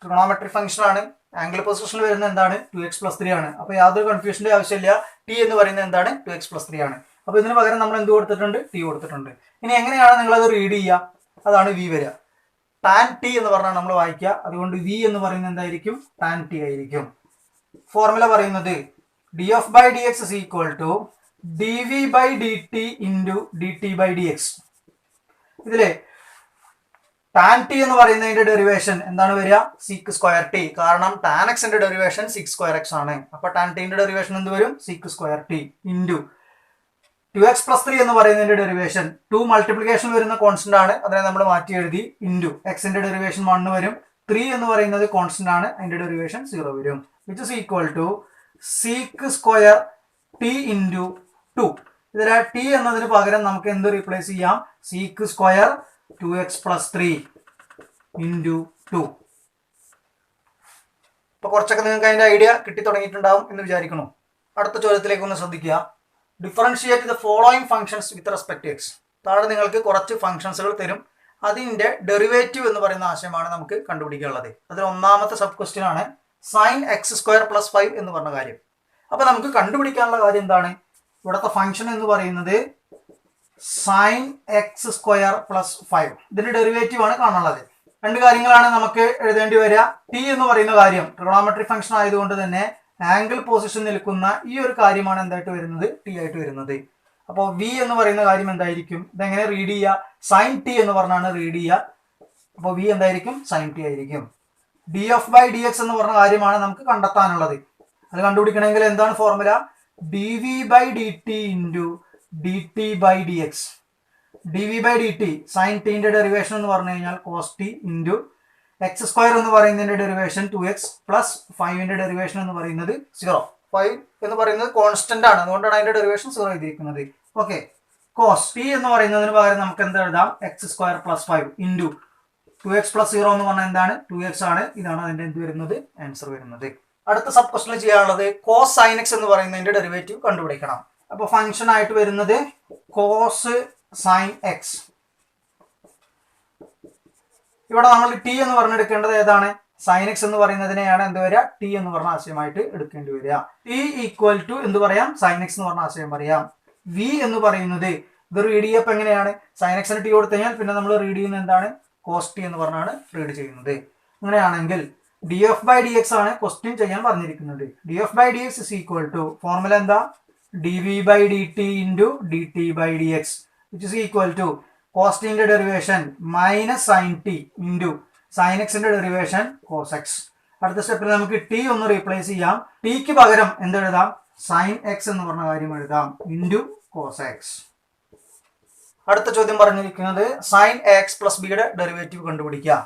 ട്രിഗണോമെട്രിക് ഫംഗ്ഷൻ ആണ്, ആംഗിൾ പൊസിഷനിൽ വരുന്ന എന്താണ് 2x + 3 ആണ്. അപ്പൊ യാതൊരു കൺഫ്യൂഷന്റെ ആവശ്യമില്ല, ടി എന്ന് പറയുന്നത് എന്താണ് 2x + 3 ആണ്. അപ്പൊ ഇതിന് പകരം നമ്മൾ എന്ത് കൊടുത്തിട്ടുണ്ട്, ടി കൊടുത്തിട്ടുണ്ട്. ഇനി എങ്ങനെയാണ് നിങ്ങൾ അത് റീഡ് ചെയ്യുക, അതാണ് വി വരിക. tan t എന്ന് പറഞ്ഞാൽ നമ്മൾ വായിക്കുക, അതുകൊണ്ട് വി എന്ന് പറയുന്നത് എന്തായിരിക്കും, tan t ആയിരിക്കും. ഫോർമുല പറയുന്നത് df/dx = dv/dt × dt/dx. ഇതിലെ tan t എന്ന് പറയുന്നതിന്റെ ഡെറിവേഷൻ എന്താണ് വരിക, sec²t. കാരണം tan x ന്റെ ഡെറിവേഷൻ sec²x ആണ്. അപ്പൊ tan t ന്റെ ഡെറിവേഷൻ എന്ത് വരും, sec²t ഇൻറ്റു 2x + 3 എന്ന് പറയുന്നതിന്റെ ഡെറിവേഷൻ 2 മൾട്ടിപ്ലിക്കേഷൻ വരുന്ന കോൺസ്റ്റന്റ് ആണ്, അതിനെ നമ്മൾ മാറ്റി എഴുതി, ഇൻറ്റു എക്സിന്റെ ഡെറിവേഷൻ 1 വരും. 3 എന്ന് പറയുന്നത് കോൺസ്റ്റന്റ് ആണ്, അതിന്റെ ഡെറിവേഷൻ 0 വരും. Which is equal to sec²t into 2. ഇതിലെ ടി എന്നതിന് പകരം നമുക്ക് എന്ത് റീപ്ലേസ് ചെയ്യാം, sec² 2x + 3 ഇൻറ്റു 2. ഇപ്പൊ കുറച്ചൊക്കെ നിങ്ങൾക്ക് അതിന്റെ ഐഡിയ കിട്ടി തുടങ്ങിയിട്ടുണ്ടാവും എന്ന് വിചാരിക്കുന്നു. അടുത്ത ചോദ്യത്തിലേക്ക് ഒന്ന് ശ്രദ്ധിക്കുക. Differentiate the following functions with respect to x. താഴെ നിങ്ങൾക്ക് കുറച്ച് ഫംഗ്ഷൻസുകൾ തരും, അതിന്റെ ഡെറിവേറ്റീവ് എന്ന് പറയുന്ന ആശയമാണ് നമുക്ക് കണ്ടുപിടിക്കാനുള്ളത്. അതിൽ ഒന്നാമത്തെ സബ് ക്വസ്റ്റ്യൻ ആണ് sin x² + 5 എന്ന് പറഞ്ഞ കാര്യം. അപ്പൊ നമുക്ക് കണ്ടുപിടിക്കാനുള്ള കാര്യം എന്താണ്, ഇവിടുത്തെ ഫംഗ്ഷൻ എന്ന് പറയുന്നത് sin x² + 5. ഇതിന്റെ ഡെറിവേറ്റീവ് ആണ് കാണാനുള്ളത്. രണ്ട് കാര്യങ്ങളാണ് നമുക്ക് എഴുതേണ്ടി വരിക. ടി എന്ന് പറയുന്ന കാര്യം ട്രിഗണോമെട്രിക് ഫംഗ്ഷൻ ആയതുകൊണ്ട് തന്നെ ആംഗിൾ പൊസിഷൻ നിൽക്കുന്ന ഈ ഒരു കാര്യമാണ് എന്തായിട്ട് വരുന്നത്, ടി ആയിട്ട് വരുന്നത്. അപ്പോൾ വി എന്ന് പറയുന്ന കാര്യം എന്തായിരിക്കും, ഇതെങ്ങനെ റീഡ് ചെയ്യുക, sin t എന്ന് പറഞ്ഞാണ് റീഡ് ചെയ്യുക. അപ്പോൾ വി എന്തായിരിക്കും, sin t ആയിരിക്കും. df/dx എന്ന് പറഞ്ഞ കാര്യമാണ് നമുക്ക് കണ്ടെത്താനുള്ളത്. അത് കണ്ടുപിടിക്കണമെങ്കിൽ എന്താണ് formula, dv/dt × dt/dx. dv/dt sin t ന്റെ ഡെറിവേഷൻ എന്ന് പറഞ്ഞു കഴിഞ്ഞാൽ cos t ഇൻറ്റു x² എന്ന് പറയുന്നതിന്റെ ഡെറിവേഷൻ 2x പ്ലസ് 5ന്റെ ഡെറിവേഷൻ എന്ന് പറയുന്നത് 0. 5 എന്ന് പറയുന്നത് കോൺസ്റ്റന്റ് ആണ്, അതുകൊണ്ടാണ് അതിന്റെ ഡെറിവേഷൻ 0 എഴുതിയിരിക്കുന്നത്. ഓക്കെ, cos t എന്ന് പറയുന്നതിന് പകരം നമുക്ക് എന്ത് എഴുതാം, x² + 5 ഇൻറ്റു 2x + 0 എന്ന് പറഞ്ഞാൽ എന്താണ്, 2x ആണ്. ഇതാണ് അതിന്റെ എന്ത് വരുന്നത്, ആൻസർ വരുന്നത്. അടുത്ത സബ് ക്വസ്റ്റ്യൻ ചെയ്യാനുള്ളത് cos sin x എന്ന് പറയുന്നതിന്റെ ഡെറിവേറ്റീവ് കണ്ടുപിടിക്കണം. അപ്പൊ ഫംഗ്ഷൻ ആയിട്ട് വരുന്നത് cos sin x. ഇവിടെ നമ്മൾ ടി എന്ന് പറഞ്ഞെടുക്കേണ്ടത് ഏതാണ്, sin x എന്ന് പറയുന്നതിനെയാണ് എന്ത് വരിക, ടി എന്ന് പറഞ്ഞ ആശയമായിട്ട് എടുക്കേണ്ടി വരിക. ടി ഈക്വൽ ടു എന്ത് പറയാം, sin x എന്ന് പറഞ്ഞ ആശയം പറയാം. വി എന്ന് പറയുന്നത് ഇത് റീഡ് ചെയ്യപ്പോൾ എങ്ങനെയാണ്, sin x ന് ടി കൊടുത്തു കഴിഞ്ഞാൽ പിന്നെ നമ്മൾ റീഡ് ചെയ്യുന്നത് എന്താണ്, cos t എന്ന് പറഞ്ഞാണ് റീഡ് ചെയ്യുന്നത്. അങ്ങനെയാണെങ്കിൽ df/dx ആണ് ക്വസ്റ്റ്യൻ ചെയ്യാൻ പറഞ്ഞിരിക്കുന്നത്. df/dx = ഫോർമുല എന്താ, dv/dt × dt/dx which is equal to cos t ന്റെ derivation minus sin t into sin x ന്റെ ഡെറിവേഷൻ cos x. അടുത്ത സ്റ്റെപ്പിൽ നമുക്ക് ടി ഒന്ന് റീപ്ലേസ് ചെയ്യാം. ടിക്ക് പകരം എന്ത് എഴുതാം, sin x എന്ന് പറഞ്ഞ കാര്യം എഴുതാം ഇൻറ്റു cos x. അടുത്ത ചോദ്യം പറഞ്ഞിരിക്കുന്നത് sin ax + b യുടെ ഡെറിവേറ്റീവ് കണ്ടുപിടിക്കുക.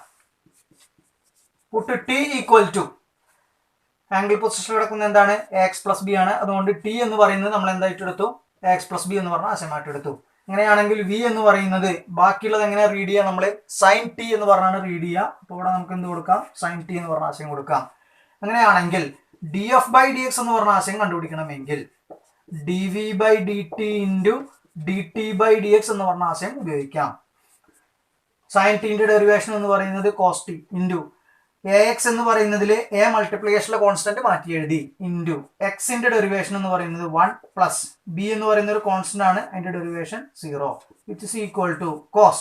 Put t equal to angle position കിടക്കുന്ന എന്താണ്, ax + b ആണ്. അതുകൊണ്ട് ടി എന്ന് പറയുന്നത് നമ്മൾ എന്തായിട്ട് എടുത്തു, ax + b എന്ന് പറഞ്ഞ ആശയമായിട്ട് എടുത്തു. അങ്ങനെയാണെങ്കിൽ വി എന്ന് പറയുന്നത് ബാക്കിയുള്ളത് എങ്ങനെ റീഡ് ചെയ്യുക, നമ്മൾ sin t എന്ന് പറഞ്ഞാണ് റീഡ് ചെയ്യുക. അപ്പോൾ ഇവിടെ നമുക്ക് എന്ത് കൊടുക്കാം, sin t എന്ന് പറഞ്ഞ ആശയം കൊടുക്കാം. അങ്ങനെയാണെങ്കിൽ df/dx എന്ന് പറഞ്ഞ ആശയം കണ്ടുപിടിക്കണമെങ്കിൽ dv/dt × dt/dx എന്ന് പറഞ്ഞ ആശയം ഉപയോഗിക്കാം. sin t ന്റെ ഡെറിവേഷൻ എന്ന് പറയുന്നത് cos t ഇൻറ്റു ax എന്ന് പറയുന്നതിൽ a മൾട്ടിപ്ലിക്കേഷനിലെ കോൺസ്റ്റന്റ് മാറ്റി എഴുതി ഇൻറ്റു എക്സിന്റെ ഡെറിവേഷൻ എന്ന് പറയുന്നത് 1 പ്ലസ് b എന്ന് പറയുന്ന ഒരു കോൺസ്റ്റന്റ് ആണ്, അതിന്റെ derivation 0 which is equal to cos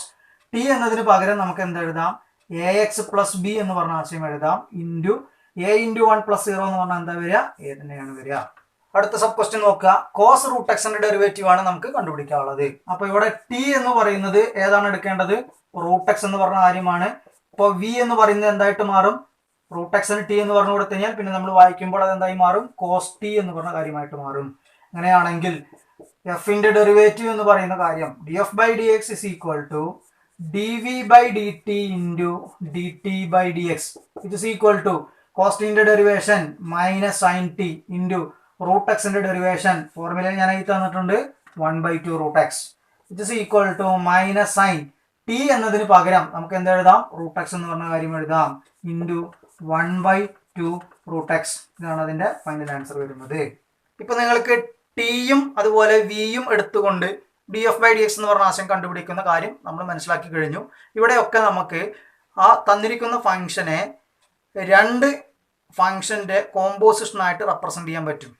t എന്നതിന് പകരം നമുക്ക് എന്ത് എഴുതാം, ax + b എന്ന് പറഞ്ഞ ആശയം എഴുതാം ഇൻറ്റു a × 1 + 0 എന്ന് പറഞ്ഞാൽ എന്താ വരിക, a തന്നെയാണ് വരിക. അടുത്ത സബ് ക്വസ്റ്റ്യൻ നോക്കുക. cos √x ന്റെ ഡെറിവേറ്റീവ് ആണ് നമുക്ക് കണ്ടുപിടിക്കാനുള്ളത്. അപ്പൊ ഇവിടെ t എന്ന് പറയുന്നത് ഏതാണ് എടുക്കേണ്ടത്, √x എന്ന് പറഞ്ഞ കാര്യമാണ്. അപ്പോൾ വി എന്ന് പറയുന്നത് എന്തായിട്ട് മാറും, √x ന് ടി എന്ന് പറഞ്ഞു കൊടുത്തു കഴിഞ്ഞാൽ പിന്നെ നമ്മൾ വായിക്കുമ്പോൾ അത് എന്തായി മാറും, cos t എന്ന് പറഞ്ഞ കാര്യമായിട്ട് മാറും. അങ്ങനെയാണെങ്കിൽ എഫിന്റെ ഡെറിവേറ്റീവ് എന്ന് പറയുന്ന കാര്യം D F by D X is equal to D V by D T into D T by D X it is equal to കോസ്റ്റിന്റെ derivation minus sine T into root എക്സിന്റെ ഡെറിവേഷൻ ഫോർമുലയിൽ ഞാൻ എഴുതി തന്നിട്ടുണ്ട് 1/2 root X it is equal to minus sine T എന്നതിന് പകരം നമുക്ക് എന്ത് എഴുതാം റൂട്ട് എക്സ് എന്ന് പറഞ്ഞ കാര്യം എഴുതാം ഇൻറ്റു 1/2 റൂട്ട് എക്സ് ഇതാണ് അതിന്റെ ഫൈനൽ ആൻസർ വരുന്നത്. ഇപ്പൊ നിങ്ങൾക്ക് ടിയും അതുപോലെ വിയും എടുത്തുകൊണ്ട് d F by D X എന്ന് പറഞ്ഞ ആശയം കണ്ടുപിടിക്കുന്ന കാര്യം നമ്മൾ മനസ്സിലാക്കി കഴിഞ്ഞു. ഇവിടെയൊക്കെ നമുക്ക് ആ തന്നിരിക്കുന്ന ഫംഗ്ഷനെ രണ്ട് ഫംഗ്ഷന്റെ കോമ്പോസിഷനായിട്ട് റെപ്രസെന്റ് ചെയ്യാൻ പറ്റും.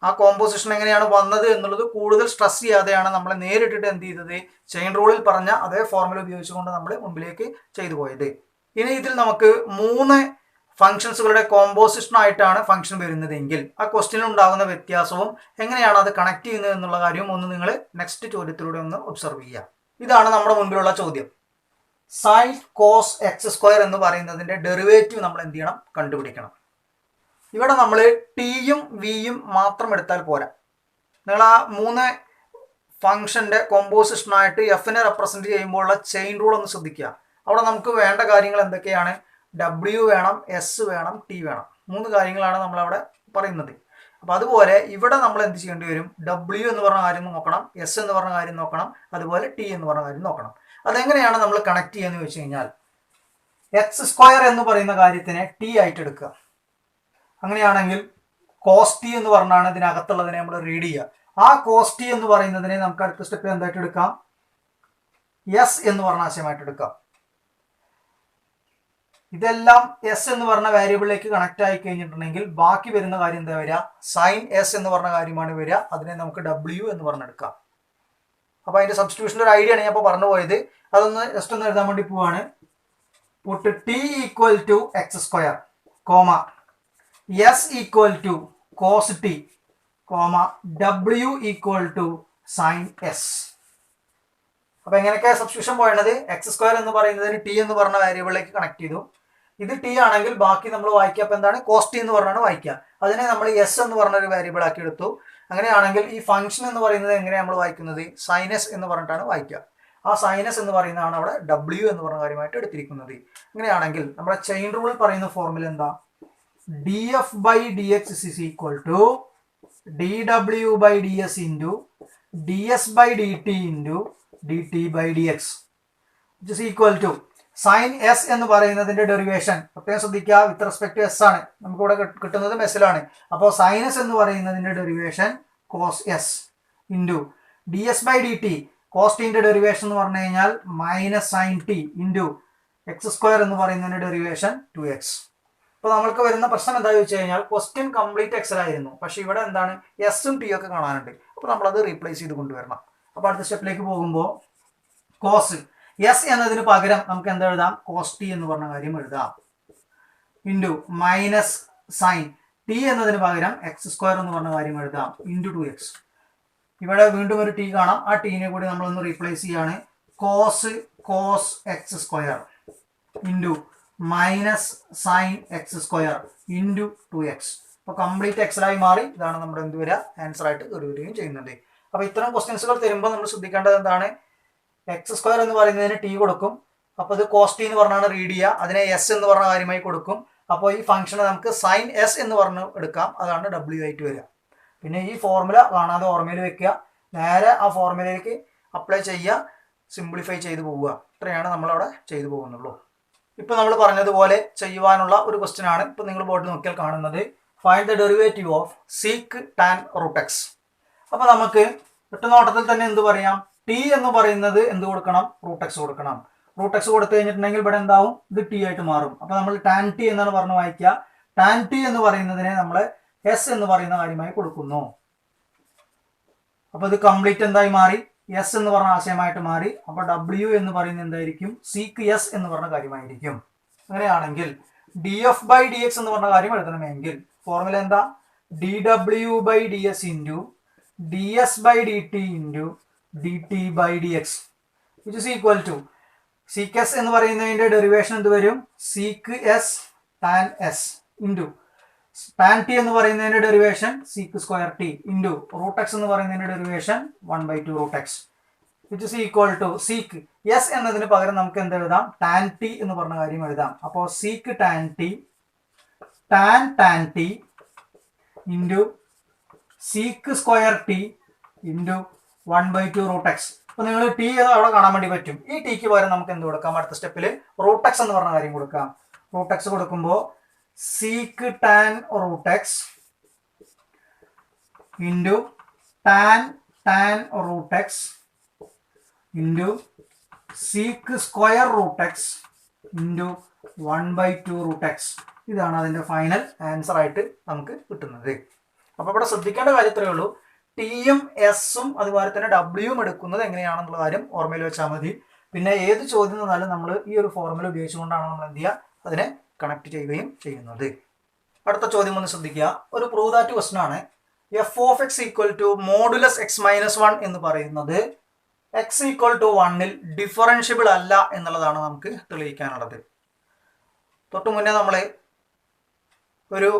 ആ കോമ്പോസിഷൻ എങ്ങനെയാണ് വന്നത് എന്നുള്ളത് കൂടുതൽ സ്ട്രെസ് ചെയ്യാതെയാണ് നമ്മൾ നേരിട്ടിട്ട് എന്ത് ചെയ്തത് ചെയിൻ റൂളിൽ പറഞ്ഞ അതേ ഫോർമുല ഉപയോഗിച്ചുകൊണ്ട് നമ്മൾ മുമ്പിലേക്ക് ചെയ്തു പോയത്. ഇനി ഇതിൽ നമുക്ക് 3 ഫംഗ്ഷൻസുകളുടെ കോമ്പോസിഷൻ ആയിട്ടാണ് ഫംഗ്ഷൻ വരുന്നതെങ്കിൽ ആ ക്വസ്റ്റ്യനിൽ ഉണ്ടാകുന്ന വ്യത്യാസവും എങ്ങനെയാണ് അത് കണക്ട് ചെയ്യുന്നത് എന്നുള്ള കാര്യവും ഒന്ന് നിങ്ങൾ നെക്സ്റ്റ് ചോദ്യത്തിലൂടെ ഒന്ന് ഒബ്സർവ് ചെയ്യുക. ഇതാണ് നമ്മുടെ മുൻപിലുള്ള ചോദ്യം. സൈൻ കോസ് എക്സ് സ്ക്വയർ എന്ന് പറയുന്നതിന്റെ ഡെറിവേറ്റീവ് നമ്മൾ എന്ത് ചെയ്യണം കണ്ടുപിടിക്കണം. ഇവിടെ നമ്മൾ ടിയും വിയും മാത്രം എടുത്താൽ പോരാ. നിങ്ങൾ ആ 3 ഫംഗ്ഷന്റെ കോമ്പോസിഷനായിട്ട് എഫിനെ റെപ്രസെന്റ് ചെയ്യുമ്പോഴുള്ള ചെയിൻ റൂൾ ഒന്ന് ശ്രദ്ധിക്കുക. അവിടെ നമുക്ക് വേണ്ട കാര്യങ്ങൾ എന്തൊക്കെയാണ്? ഡബ്ല്യു വേണം, എസ് വേണം, ടി വേണം. 3 കാര്യങ്ങളാണ് നമ്മളവിടെ പറയുന്നത്. അപ്പോൾ അതുപോലെ ഇവിടെ നമ്മൾ എന്ത് ചെയ്യേണ്ടി വരും? ഡബ്ല്യു എന്ന് പറഞ്ഞ കാര്യം നോക്കണം, എസ് എന്ന് പറഞ്ഞ കാര്യം നോക്കണം, അതുപോലെ ടി എന്ന് പറഞ്ഞ കാര്യം നോക്കണം. അതെങ്ങനെയാണ് നമ്മൾ കണക്ട് ചെയ്യുന്നത് വെച്ച് കഴിഞ്ഞാൽ എക്സ് സ്ക്വയർ എന്ന് പറയുന്ന കാര്യത്തിനെ ടി ആയിട്ട് എടുക്കുക. അങ്ങനെയാണെങ്കിൽ കോസ് ടി എന്ന് പറഞ്ഞാണ് ഇതിനകത്തുള്ളതിനെ നമ്മൾ റീഡ് ചെയ്യുക. ആ കോസ് ടി എന്ന് പറയുന്നതിനെ നമുക്ക് അടുത്ത സ്റ്റെപ്പിൽ എന്തായിട്ട് എടുക്കാം? എസ് എന്ന് പറഞ്ഞ ആശയമായിട്ട് എടുക്കാം. ഇതെല്ലാം എസ് എന്ന് പറഞ്ഞ വേരിയബിളിലേക്ക് കണക്ട് ആയി കഴിഞ്ഞിട്ടുണ്ടെങ്കിൽ ബാക്കി വരുന്ന കാര്യം എന്താ വരിക? സൈൻ എസ് എന്ന് പറഞ്ഞ കാര്യമാണ് വരിക. അതിനെ നമുക്ക് ഡബ്ല്യു എന്ന് പറഞ്ഞെടുക്കാം. അപ്പൊ അതിന്റെ സബ്സ്റ്റിറ്റ്യൂഷൻ്റെ ഒരു ഐഡിയ ആണ് ഞാൻ ഇപ്പോൾ പറഞ്ഞു പോയത്. അതൊന്ന് ജസ്റ്റ് ഒന്ന് എഴുതാൻ വേണ്ടി പോവാണ്. Put t equal to x square comma s equal to cos t comma ഡബ്ല്യു ഈക്വൽ ടു സൈൻ എസ്. അപ്പൊ എങ്ങനെയൊക്കെ സബ്സ്റ്റിറ്റ്യൂഷൻ പോയത്? എക്സ് സ്ക്വയർ എന്ന് പറയുന്നതിന് ടി എന്ന് പറഞ്ഞ വേരിയബിളിലേക്ക് കണക്ട് ചെയ്തു. ഇത് ടി ആണെങ്കിൽ ബാക്കി നമ്മൾ വായിക്കുക അപ്പൊ എന്താണ്? കോസ് ടി എന്ന് പറഞ്ഞാണ് വായിക്കുക. അതിനെ നമ്മൾ എസ് എന്ന് പറഞ്ഞ ഒരു വേരിയബിൾ ആക്കി എടുത്തു. അങ്ങനെയാണെങ്കിൽ ഈ ഫംഗ്ഷൻ എന്ന് പറയുന്നത് എങ്ങനെയാണ് നമ്മൾ വായിക്കുന്നത്? സൈനസ് എന്ന് പറഞ്ഞിട്ടാണ് വായിക്കുക. ആ സൈനസ് എന്ന് പറയുന്നതാണ് അവിടെ ഡബ്ല്യു എന്ന് പറഞ്ഞ കാര്യമായിട്ട് എടുത്തിരിക്കുന്നത്. അങ്ങനെയാണെങ്കിൽ നമ്മുടെ ചെയിൻ റൂളിൽ പറയുന്ന ഫോർമുല എന്താ? D F by D X is equal to d W by D S into D S by D T into D T by D X it is equal to sine s എന്ന് പറയുന്നതിന്റെ derivation പ്രത്യേകം ശ്രദ്ധിക്കുക. വിത്ത് respect to S ആണ് നമുക്കിവിടെ കിട്ടുന്നത് എസിലാണ്. അപ്പോൾ സൈനസ് എന്ന് പറയുന്നതിന്റെ derivation cos S into D S by D T cos ടിന്റെ ഡെറിവേഷൻ എന്ന് പറഞ്ഞു കഴിഞ്ഞാൽ minus sine T into X square എന്ന് പറയുന്നതിന്റെ ഡെറിവേഷൻ 2x. അപ്പോൾ നമ്മൾക്ക് വരുന്ന പ്രശ്നം എന്താ ചോദിച്ചു കഴിഞ്ഞാൽ ക്വസ്റ്റ്യൻ കംപ്ലീറ്റ് എക്സലായിരുന്നു, പക്ഷെ ഇവിടെ എന്താണ് എസും ടി ഒക്കെ കാണാനുണ്ട്. അപ്പോൾ നമ്മളത് റീപ്ലേസ് ചെയ്ത് കൊണ്ടുവരണം. അപ്പോൾ അടുത്ത സ്റ്റെപ്പിലേക്ക് പോകുമ്പോൾ കോസ് എസ് എന്നതിന് പകരം നമുക്ക് എന്താ എഴുതാം? കോസ് ടി എന്ന് പറഞ്ഞ കാര്യം എഴുതാം ഇൻറ്റു മൈനസ് സൈൻ ടി എന്നതിന് പകരം എക്സ് സ്ക്വയർ എന്ന് പറഞ്ഞ കാര്യം എഴുതാം ഇൻറ്റു 2x. ഇവിടെ വീണ്ടും ഒരു ടി കാണാം. ആ ടീനെ കൂടി നമ്മളൊന്ന് റീപ്ലേസ് ചെയ്യാണ്. Cos x square into minus sine x square into 2x. അപ്പോൾ കംപ്ലീറ്റ് എക്സലായി മാറി. ഇതാണ് നമ്മുടെ എന്ത് വരിക? ആൻസർ ആയിട്ട് വരികയും ചെയ്യുന്നത്. അപ്പോൾ ഇത്തരം ക്വസ്റ്റ്യൻസുകൾ തരുമ്പോൾ നമ്മൾ ശ്രദ്ധിക്കേണ്ടത് എന്താണ്? എക്സ് സ്ക്വയർ എന്ന് പറയുന്നതിന് ടി കൊടുക്കും. അപ്പോൾ ഇത് കോസ് ടി എന്ന് പറഞ്ഞാണ് റീഡ് ചെയ്യുക. അതിനെ എസ് എന്ന് പറഞ്ഞ കാര്യമായി കൊടുക്കും. അപ്പോൾ ഈ ഫംഗ്ഷനെ നമുക്ക് സൈൻ എസ് എന്ന് പറഞ്ഞ് എടുക്കാം. അതാണ് ഡബ്ല്യു ആയിട്ട് വരിക. പിന്നെ ഈ ഫോർമുല കാണാതെ ഓർമ്മയിൽ വെക്കുക. നേരെ ആ ഫോർമുലയിലേക്ക് അപ്ലൈ ചെയ്യുക, സിംപ്ലിഫൈ ചെയ്ത് പോവുക. ഇത്രയാണ് നമ്മളവിടെ ചെയ്തു പോകുന്നുള്ളൂ. ഇപ്പം നമ്മൾ പറഞ്ഞതുപോലെ ചെയ്യുവാനുള്ള ഒരു ക്വസ്റ്റ്യൻ ആണ് ഇപ്പം നിങ്ങൾ ബോർഡിൽ നോക്കിയാൽ കാണുന്നത്. Find the derivative of sec tan root x. അപ്പോൾ നമുക്ക് ഒറ്റനോട്ടത്തിൽ തന്നെ എന്ത് പറയാം? ടി എന്ന് പറയുന്നത് എന്ത് കൊടുക്കണം? റൂട്ട് എക്സ് കൊടുക്കണം. റൂട്ട് എക്സ് കൊടുത്തു കഴിഞ്ഞിട്ടുണ്ടെങ്കിൽ ഇവിടെ എന്താവും? ഇത് ടി ആയിട്ട് മാറും. അപ്പോൾ നമ്മൾ ടാൻ ടി എന്നാണ് പറഞ്ഞ് വായിക്കുക. ടാൻ ടി എന്ന് പറയുന്നതിനെ നമ്മൾ എസ് എന്ന് പറയുന്ന കാര്യമായി കൊടുക്കുന്നു. അപ്പോൾ ഇത് കംപ്ലീറ്റ് എന്തായി മാറി? എസ് എന്ന് പറഞ്ഞ ആശയമായിട്ട് മാറി. അപ്പോൾ ഡബ്ല്യു എന്ന് പറയുന്നത് എന്തായിരിക്കും? സീക്ക് എസ് എന്ന് പറഞ്ഞ കാര്യമായിരിക്കും. അങ്ങനെയാണെങ്കിൽ ഡി എഫ് ബൈ ഡി എക്സ് എന്ന് പറഞ്ഞ കാര്യം എഴുതണമെങ്കിൽ ഫോർമുല എന്താ? D W by D S into D S by D T into D T by D x which is equal to sec s എന്ന് പറയുന്നതിൻ്റെ ഡെറിവേഷൻ എന്ത് വരും? Sec s tan s into tan t എന്ന് പറയുന്നതിന്റെ derivation sec square t into root x എന്ന് പറയുന്നതിന്റെ derivation 1/2 root x which is equal to sec S എന്നതിന് പകരം നമുക്ക് എന്ത് എഴുതാം, ടാൻ ടി എന്ന് പറഞ്ഞ കാര്യം എഴുതാം. അപ്പോൾ sec tan t tan t into sec square t into 1/2 root x. അപ്പോൾ നിങ്ങൾ ടി അവിടെ കാണാൻ വേണ്ടി പറ്റും. ഈ ടിക്ക് പകരം നമുക്ക് എന്ത് കൊടുക്കാം, അടുത്ത സ്റ്റെപ്പിൽ റൂട്ട് എക്സ് എന്ന് പറഞ്ഞ കാര്യം കൊടുക്കാം. റൂട്ട് എക്സ് കൊടുക്കുമ്പോൾ sec tan root x into tan root x into sec square root x into 1/2 root x. ഇതാണ് അതിൻ്റെ ഫൈനൽ ആൻസർ ആയിട്ട് നമുക്ക് കിട്ടുന്നത്. അപ്പോൾ ഇവിടെ ശ്രദ്ധിക്കേണ്ട കാര്യത്രേ ഉള്ളൂ, ടിയും എസും അതുപോലെ തന്നെ ഡബ്ല്യുവും എടുക്കുന്നത് എങ്ങനെയാണെന്നുള്ള കാര്യം ഓർമ്മയിൽ വെച്ചാൽ മതി. പിന്നെ ഏത് ചോദ്യം തന്നാലും നമ്മൾ ഈ ഒരു ഫോർമുല ഉപയോഗിച്ചുകൊണ്ടാണ് നമ്മൾ എന്ത് ചെയ്യുക, അതിനെ കണക്ട് ചെയ്യുകയും ചെയ്യുന്നത്. അടുത്ത ചോദ്യം ഒന്ന് ശ്രദ്ധിക്കുക. ഒരു പ്രൂവ് ദാറ്റ് ക്വസ്റ്റൻ ആണ്. F of x equal to modulus x minus 1 എന്ന് പറയുന്നത് എക്സ് ഈക്വൽ ടു 1ൽ ഡിഫറൻഷ്യബിൾ അല്ല എന്നുള്ളതാണ് നമുക്ക് തെളിയിക്കാനുള്ളത്. തൊട്ട് മുന്നേ നമ്മൾ ഒരു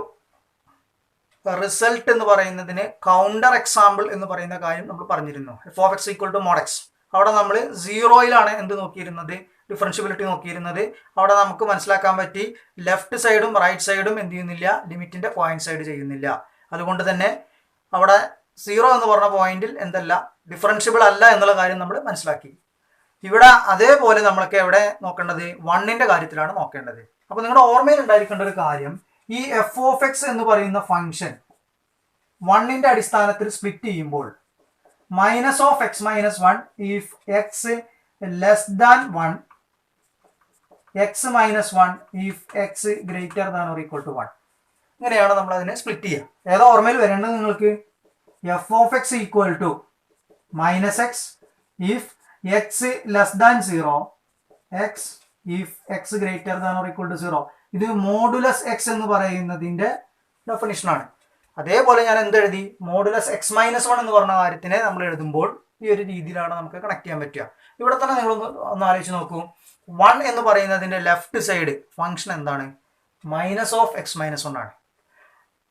റിസൾട്ട് എന്ന് പറയുന്നതിന് കൗണ്ടർ എക്സാമ്പിൾ എന്ന് പറയുന്ന കാര്യം നമ്മൾ പറഞ്ഞിരുന്നു. F of x equal to mod x. അവിടെ നമ്മൾ 0യിലാണ് എന്ത് നോക്കിയിരുന്നത്, ഡിഫറൻഷ്യബിലിറ്റി നോക്കിയിരുന്നത്. അവിടെ നമുക്ക് മനസ്സിലാക്കാൻ പറ്റി ലെഫ്റ്റ് സൈഡും റൈറ്റ് സൈഡും എന്ത് ചെയ്യുന്നില്ല, ലിമിറ്റിന്റെ പോയിന്റ് സൈഡ് ചെയ്യുന്നില്ല. അതുകൊണ്ട് തന്നെ അവിടെ 0 എന്ന് പറഞ്ഞ പോയിന്റിൽ എന്തല്ല, ഡിഫറൻഷ്യബിൾ അല്ല എന്നുള്ള കാര്യം നമ്മൾ മനസ്സിലാക്കി. ഇവിടെ അതേപോലെ നമ്മളൊക്കെ എവിടെ നോക്കേണ്ടത്, 1ന്റെ കാര്യത്തിലാണ് നോക്കേണ്ടത്. അപ്പോൾ നിങ്ങളുടെ ഓർമ്മയിൽ ഉണ്ടായിരിക്കേണ്ട ഒരു കാര്യം, ഈ എഫ് ഓഫ് എക്സ് എന്ന് പറയുന്ന ഫംഗ്ഷൻ 1ന്റെ അടിസ്ഥാനത്തിൽ സ്പ്ലിറ്റ് ചെയ്യുമ്പോൾ minus of x minus 1 if x less than 1, x minus 1 if x greater than or equal to 1. ഇങ്ങനെയാണ് നമ്മൾ അതിനെ സ്പ്ലിറ്റ് ചെയ്യുക. ഏതാ ഓർമ്മയിൽ വരേണ്ടത് നിങ്ങൾക്ക്, f of x equal to minus x if x less than 0, x if x greater than or equal to 0. ഇത് modulus X എന്ന് പറയുന്നതിന്റെ ഡെഫിനിഷനാണ്. അതേപോലെ ഞാൻ എന്തെഴുതി, മോഡുലസ് എക്സ് മൈനസ് 1 എന്ന് പറഞ്ഞ കാര്യത്തിനെ നമ്മൾ എഴുതുമ്പോൾ ഈ ഒരു രീതിയിലാണ് നമുക്ക് കണക്ട് ചെയ്യാൻ പറ്റുക. ഇവിടെ തന്നെ നിങ്ങൾ ഒന്ന് ആലോചിച്ച് നോക്കൂ, 1 എന്ന് പറയുന്നതിന്റെ ലെഫ്റ്റ് സൈഡ് ഫംഗ്ഷൻ എന്താണ്, മൈനസ് ഓഫ് എക്സ് മൈനസ് 1 ആണ്.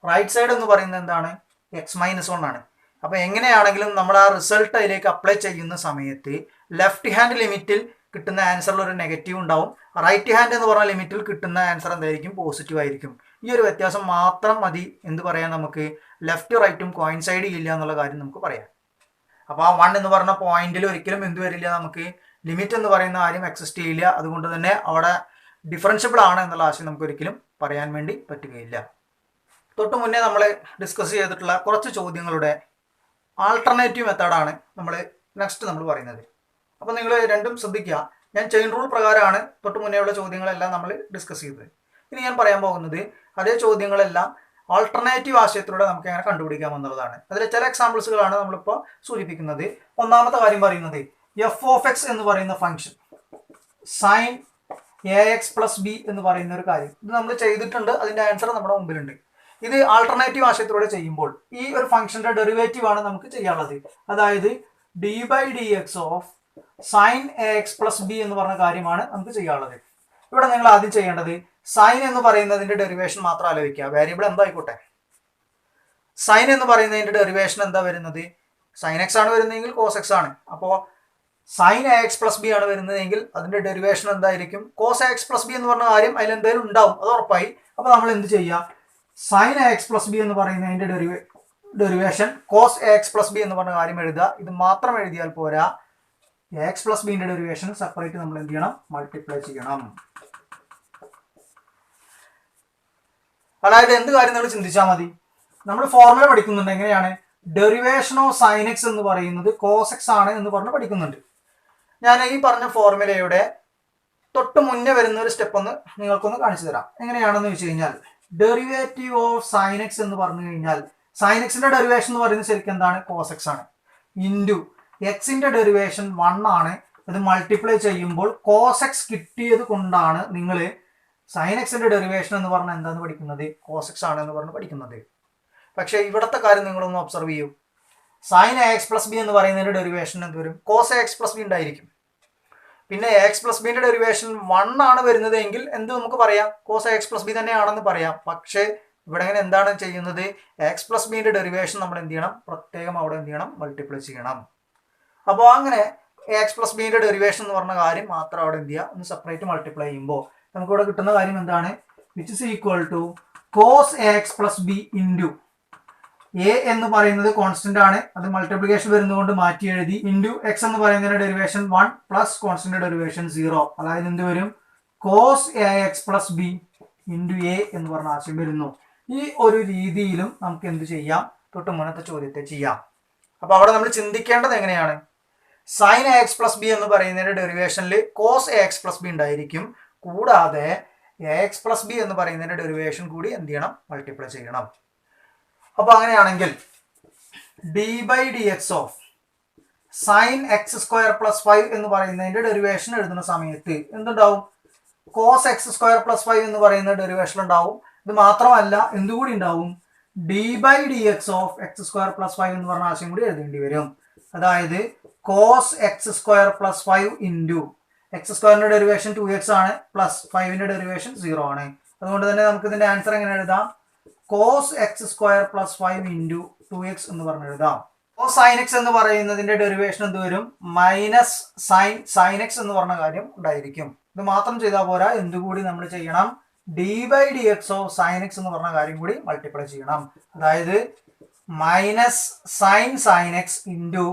റൈറ്റ് സൈഡ് എന്ന് പറയുന്നത് എന്താണ്, എക്സ് മൈനസ് 1 ആണ്. അപ്പോൾ എങ്ങനെയാണെങ്കിലും നമ്മൾ ആ റിസൾട്ട് അതിലേക്ക് അപ്ലൈ ചെയ്യുന്ന സമയത്ത് ലെഫ്റ്റ് ഹാൻഡ് ലിമിറ്റിൽ കിട്ടുന്ന ആൻസറിൽ ഒരു നെഗറ്റീവ് ഉണ്ടാവും, റൈറ്റ് ഹാൻഡ് എന്ന് പറഞ്ഞ ലിമിറ്റിൽ കിട്ടുന്ന ആൻസർ എന്തായിരിക്കും, പോസിറ്റീവ് ആയിരിക്കും. ഈ ഒരു വ്യത്യാസം മാത്രം മതി എന്ത് പറയാൻ, നമുക്ക് ലെഫ്റ്റ് റൈറ്റും കോയിൻസൈഡ് ചെയ്യില്ല എന്നുള്ള കാര്യം നമുക്ക് പറയാം. അപ്പോൾ ആ 1 എന്ന് പറഞ്ഞ പോയിന്റിൽ ഒരിക്കലും എന്ത് വരില്ല, നമുക്ക് ലിമിറ്റ് എന്ന് പറയുന്ന കാര്യം എക്സിസ്റ്റ് ചെയ്യില്ല. അതുകൊണ്ട് തന്നെ അവിടെ ഡിഫറൻഷ്യബിൾ ആണ് എന്നുള്ള ആശയം നമുക്ക് ഒരിക്കലും പറയാൻ വേണ്ടി പറ്റുകയില്ല. തൊട്ട് മുന്നേ നമ്മൾ ഡിസ്കസ് ചെയ്തിട്ടുള്ള കുറച്ച് ചോദ്യങ്ങളുടെ ആൾട്ടർനേറ്റീവ് മെത്തേഡാണ് നെക്സ്റ്റ് നമ്മൾ പറയുന്നത്. അപ്പോൾ നിങ്ങൾ രണ്ടും ശ്രദ്ധിക്കുക. ഞാൻ ചെയിൻ റൂൾ പ്രകാരമാണ് തൊട്ട് മുന്നേയുള്ള ചോദ്യങ്ങളെല്ലാം നമ്മൾ ഡിസ്കസ് ചെയ്തത്. ഇനി ഞാൻ പറയാൻ പോകുന്നത് അതേ ചോദ്യങ്ങളെല്ലാം ആൾട്ടർനേറ്റീവ് ആശയത്തിലൂടെ നമുക്ക് എങ്ങനെ കണ്ടുപിടിക്കാം എന്നുള്ളതാണ്. അതിലെ ചില എക്സാമ്പിൾസുകളാണ് നമ്മളിപ്പോൾ സൂചിപ്പിക്കുന്നത്. ഒന്നാമത്തെ കാര്യം പറയുന്നത്, എഫ് ഓഫ് എക്സ് എന്ന് പറയുന്ന function sine A X plus B എന്ന് പറയുന്ന ഒരു കാര്യം, ഇത് നമ്മൾ ചെയ്തിട്ടുണ്ട്. അതിൻ്റെ ആൻസർ നമ്മുടെ മുമ്പിലുണ്ട്. ഇത് ആൾട്ടർനേറ്റീവ് ആശയത്തിലൂടെ ചെയ്യുമ്പോൾ ഈ ഒരു ഫംഗ്ഷന്റെ ഡെറിവേറ്റീവ് ആണ് നമുക്ക് ചെയ്യാനുള്ളത്. അതായത് d by D x of sine A X plus B എന്ന് പറഞ്ഞ കാര്യമാണ് നമുക്ക് ചെയ്യാനുള്ളത്. ഇവിടെ നിങ്ങൾ ആദ്യം ചെയ്യേണ്ടത് സൈൻ എന്ന് പറയുന്നതിന്റെ ഡെറിവേഷൻ മാത്രം ആലോചിക്കുക. വേരിയബിൾ എന്തായിക്കോട്ടെ, സൈൻ എന്ന് പറയുന്നതിന്റെ ഡെറിവേഷൻ എന്താ വരുന്നത്, സൈൻ എക്സ് ആണ് വരുന്നതെങ്കിൽ കോസ് എക്സ് ആണ്. അപ്പോൾ sine A X plus b ആണ് വരുന്നതെങ്കിൽ അതിന്റെ ഡെറിവേഷൻ എന്തായിരിക്കും, കോസ് എക്സ് പ്ലസ് ബി എന്ന് പറഞ്ഞ കാര്യം അതിൽ എന്തായാലും ഉണ്ടാവും, അത് ഉറപ്പായി. അപ്പോൾ നമ്മൾ എന്ത് ചെയ്യുക, sine A X plus B എന്ന് പറയുന്നതിന്റെ derivation cos A X plus B എന്ന് പറഞ്ഞ കാര്യം എഴുതുക. ഇത് മാത്രം എഴുതിയാൽ പോരാ, എക്സ് പ്ലസ് ബിന്റെ ഡെറിവേഷൻ സെപ്പറേറ്റ് നമ്മൾ എന്ത് ചെയ്യണം, മൾട്ടിപ്ലൈ ചെയ്യണം. അതായത് എന്ത് കാര്യം നിങ്ങൾ ചിന്തിച്ചാൽ മതി, നമ്മൾ ഫോർമുല പഠിക്കുന്നുണ്ട്. എങ്ങനെയാണ്, ഡെറിവേഷൻ ഓഫ് സൈൻ എക്സ് എന്ന് പറയുന്നത് കോസ് എക്സ് ആണ് എന്ന് പറഞ്ഞ് പഠിക്കുന്നുണ്ട്. ഞാൻ ഈ പറഞ്ഞ ഫോർമുലയുടെ തൊട്ട് മുന്നേ വരുന്ന ഒരു സ്റ്റെപ്പ് ഒന്ന് നിങ്ങൾക്കൊന്ന് കാണിച്ചു തരാം. എങ്ങനെയാണെന്ന് വെച്ച് കഴിഞ്ഞാൽ, ഡെറിവേറ്റീവ് ഓഫ് സൈൻ എക്സ് എന്ന് പറഞ്ഞു കഴിഞ്ഞാൽ സൈൻ എക്സിന്റെ ഡെറിവേഷൻ എന്ന് പറയുന്നത് ശരിക്കും എന്താണ്, കോസ് എക്സ് ആണ്. ഇൻറ്റു എക്സിന്റെ ഡെറിവേഷൻ 1 ആണ്. അത് മൾട്ടിപ്ലൈ ചെയ്യുമ്പോൾ കോസ് എക്സ് കിട്ടിയത് കൊണ്ടാണ് നിങ്ങൾ സൈൻ എക്സിന്റെ ഡെറിവേഷൻ എന്ന് പറഞ്ഞാൽ എന്താന്ന് പഠിക്കുന്നത്, കോസ് എക്സ് ആണ് എന്ന് പറഞ്ഞ് പഠിക്കുന്നത്. പക്ഷേ ഇവിടുത്തെ കാര്യം നിങ്ങളൊന്ന് ഒബ്സർവ് ചെയ്യൂ. Sine A X plus B എന്ന് പറയുന്നതിന്റെ ഡെറിവേഷൻ എന്ത് വരും, cos A X plus B ഉണ്ടായിരിക്കും. പിന്നെ എ എക്സ് പ്ലസ് ബിന്റെ ഡെറിവേഷൻ 1 ആണ് വരുന്നത് എങ്കിൽ എന്ത് നമുക്ക് പറയാം, cos A X plus b തന്നെയാണെന്ന് പറയാം. പക്ഷേ ഇവിടെ ഇങ്ങനെ എന്താണ് ചെയ്യുന്നത്, എക്സ് പ്ലസ് ബിന്റെ ഡെറിവേഷൻ നമ്മൾ എന്ത് ചെയ്യണം, പ്രത്യേകം അവിടെ എന്ത് ചെയ്യണം, മൾട്ടിപ്ലൈ ചെയ്യണം. അപ്പോൾ അങ്ങനെ എക്സ് പ്ലസ് ബിന്റെ ഡെറിവേഷൻ എന്ന് പറഞ്ഞ കാര്യം മാത്രം അവിടെ എന്ത് ചെയ്യുക, ഒന്ന് സെപ്പറേറ്റ് മൾട്ടിപ്ലൈ ചെയ്യുമ്പോൾ നമുക്ക് ഇവിടെ കിട്ടുന്ന കാര്യം എന്താണ്, which is equal to cos x plus b into a എന്ന് പറയുന്നത് കോൺസ്റ്റന്റ് ആണ്, അത് മൾട്ടിപ്ലിക്കേഷൻ വരുന്നതുകൊണ്ട് മാറ്റി എഴുതി, ഇൻറ്റു എക്സ് എന്ന് പറയുന്നതിന്റെ ഡെറിവേഷൻ 1 പ്ലസ് കോൺസ്റ്റന്റ് ഡെറിവേഷൻ 0, അതായത് എന്ത് വരും, cos A X plus b into a എന്ന് പറഞ്ഞ ആശയം വരുന്നു. ഈ ഒരു രീതിയിലും നമുക്ക് എന്ത് ചെയ്യാം, തൊട്ട് മുന്നത്തെ ചോദ്യത്തെ ചെയ്യാം. അപ്പൊ അവിടെ നമ്മൾ ചിന്തിക്കേണ്ടത് എങ്ങനെയാണ്, sine A X plus B എന്ന് പറയുന്നതിന്റെ ഡെറിവേഷനിൽ cos A X plus B ഉണ്ടായിരിക്കും, കൂടാതെ എ എക്സ് പ്ലസ് ബി എന്ന് പറയുന്നതിന്റെ ഡെറിവേഷൻ കൂടി എന്ത് ചെയ്യണം, മൾട്ടിപ്ലൈ ചെയ്യണം. അപ്പൊ അങ്ങനെയാണെങ്കിൽ d by D x of sine x square plus 5 എന്ന് പറയുന്നതിന്റെ ഡെറിവേഷൻ എഴുതുന്ന സമയത്ത് എന്തുണ്ടാവും, കോസ് എക്സ് സ്ക്വയർ പ്ലസ് 5 എന്ന് പറയുന്ന ഡെറിവേഷൻ ഉണ്ടാവും. ഇത് മാത്രമല്ല എന്തുകൂടി ഉണ്ടാവും, d by D x of x square plus 5 എന്ന് പറഞ്ഞ ആശയം കൂടി എഴുതേണ്ടി വരും. അതായത് cos x square plus 5 into x സ്ക്വയറിന്റെ ഡെറിവേഷൻ 2x ആണ്, പ്ലസ് 5ന്റെ ഡെറിവേഷൻ 0 ആണ്. അതുകൊണ്ട് തന്നെ നമുക്ക് ഇതിന്റെ ആൻസർ എങ്ങനെ എഴുതാം, cos x square plus 5 into 2x എന്ന് പറഞ്ഞ് എഴുതാം. കോസ് സൈൻ എക്സ് എന്ന് പറയുന്നതിന്റെ ഡെറിവേഷൻ എന്ത് വരും, മൈനസ് സൈൻ എക്സ് എന്ന് പറഞ്ഞ കാര്യം ഉണ്ടായിരിക്കും. ഇത് മാത്രം ചെയ്താൽ പോരാ, എന്തുകൂടി നമ്മൾ ചെയ്യണം, d by D x of sine x എന്ന് പറഞ്ഞ കാര്യം കൂടി മൾട്ടിപ്ലൈ ചെയ്യണം. അതായത് minus sine x into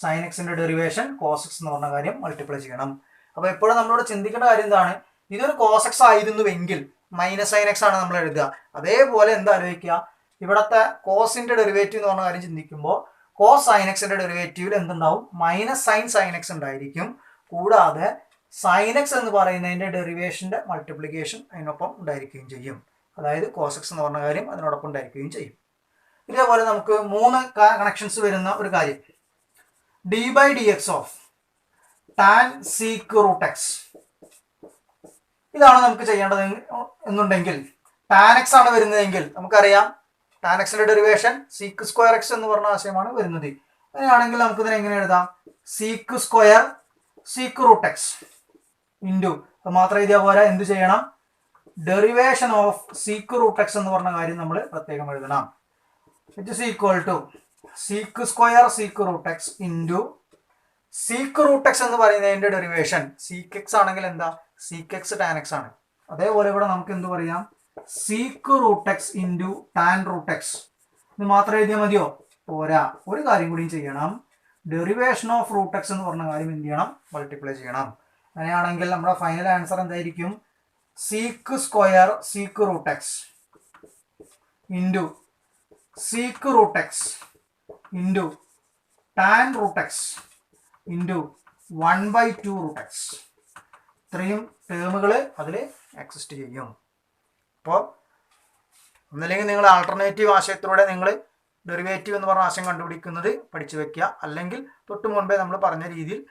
sine എക്സിന്റെ ഡെറിവേഷൻ കോസ് എക്സ് എന്ന് പറഞ്ഞ കാര്യം മൾട്ടിപ്ലൈ ചെയ്യണം. അപ്പൊ എപ്പോഴും നമ്മളോട് ചിന്തിക്കേണ്ട കാര്യം എന്താണ്, ഇതൊരു കോസ് എക്സ് ആയിരുന്നുവെങ്കിൽ മൈനസ് സൈൻ എക്സ് ആണ് നമ്മൾ എഴുതുക. അതേപോലെ എന്താ ആലോചിക്കുക, ഇവിടത്തെ കോസിന്റെ ഡെറിവേറ്റീവ് എന്ന് പറഞ്ഞ കാര്യം ചിന്തിക്കുമ്പോൾ കോസ് സൈൻ എക്സിന്റെ ഡെറിവേറ്റീവിൽ എന്തുണ്ടാവും, മൈനസ് സൈൻ എക്സ് ഉണ്ടായിരിക്കും, കൂടാതെ സൈൻ എക്സ് എന്ന് പറയുന്നതിന്റെ ഡെറിവേഷന്റെ മൾട്ടിപ്ലിക്കേഷൻ അതിനൊപ്പം ഉണ്ടായിരിക്കുകയും ചെയ്യും. അതായത് കോസ് എക്സ് എന്ന് പറഞ്ഞ കാര്യം അതിനോടൊപ്പം ഉണ്ടായിരിക്കുകയും ചെയ്യും. ഇതേപോലെ നമുക്ക് 3 കണക്ഷൻസ് വരുന്ന ഒരു കാര്യം, d by D x of tan sec root x, ഇതാണ് നമുക്ക് ചെയ്യേണ്ടത് എന്നുണ്ടെങ്കിൽ, ടാൻ എക്സ് ആണ് വരുന്നതെങ്കിൽ നമുക്കറിയാം ടാൻ എക്സിന്റെ ഡെറിവേഷൻ സീക്ക് സ്ക്വയർ എക്സ് എന്ന് പറഞ്ഞ ആശയമാണ് വരുന്നത്. അങ്ങനെയാണെങ്കിൽ നമുക്ക് ഇതിനെ എങ്ങനെ എഴുതാം, sec square sec root x into, അത് മാത്രം എഴുതിയാൽ പോരാ, എന്ത് ചെയ്യണം, derivation of sec root x എന്ന് പറഞ്ഞ കാര്യം നമ്മൾ പ്രത്യേകം എഴുതണം. It is equal to sec square sec root x into sec root x എന്ന് പറയുന്നതിന്റെ ഡെറിവേഷൻ സീക്ക് എക്സ് ആണെങ്കിൽ എന്താ, സീക്ക് എക്സ് ടാൻ എക്സ് ആണ്. അതേപോലെ ഇവിടെ നമുക്ക് എന്ത് പറയാം, sec root x into tan root x. ഇത് മാത്രം എഴുതിയാൽ മതിയോ, പോരാ, ഒരു കാര്യം കൂടിയും ചെയ്യണം, ഡെറിവേഷൻ ഓഫ് റൂട്ട് എക്സ് എന്ന് പറഞ്ഞ കാര്യം എന്ത് ചെയ്യണം, മൾട്ടിപ്ലൈ ചെയ്യണം. അങ്ങനെയാണെങ്കിൽ നമ്മുടെ ഫൈനൽ ആൻസർ എന്തായിരിക്കും, sec square sec root x into sec root x into tan root x into 1/2 root x. ഇത്രയും ടേമുകൾ അതിൽ എക്സിസ്റ്റ് ചെയ്യും. അപ്പോൾ ഒന്നല്ലെങ്കിൽ നിങ്ങൾ ആൾട്ടർനേറ്റീവ് ആശയത്തിലൂടെ നിങ്ങൾ ഡെറിവേറ്റീവ് എന്ന് പറഞ്ഞ ആശയം കണ്ടുപിടിക്കുന്നത് പഠിച്ചു വെക്കുക, അല്ലെങ്കിൽ തൊട്ട് മുൻപേ നമ്മൾ പറഞ്ഞ രീതിയിൽ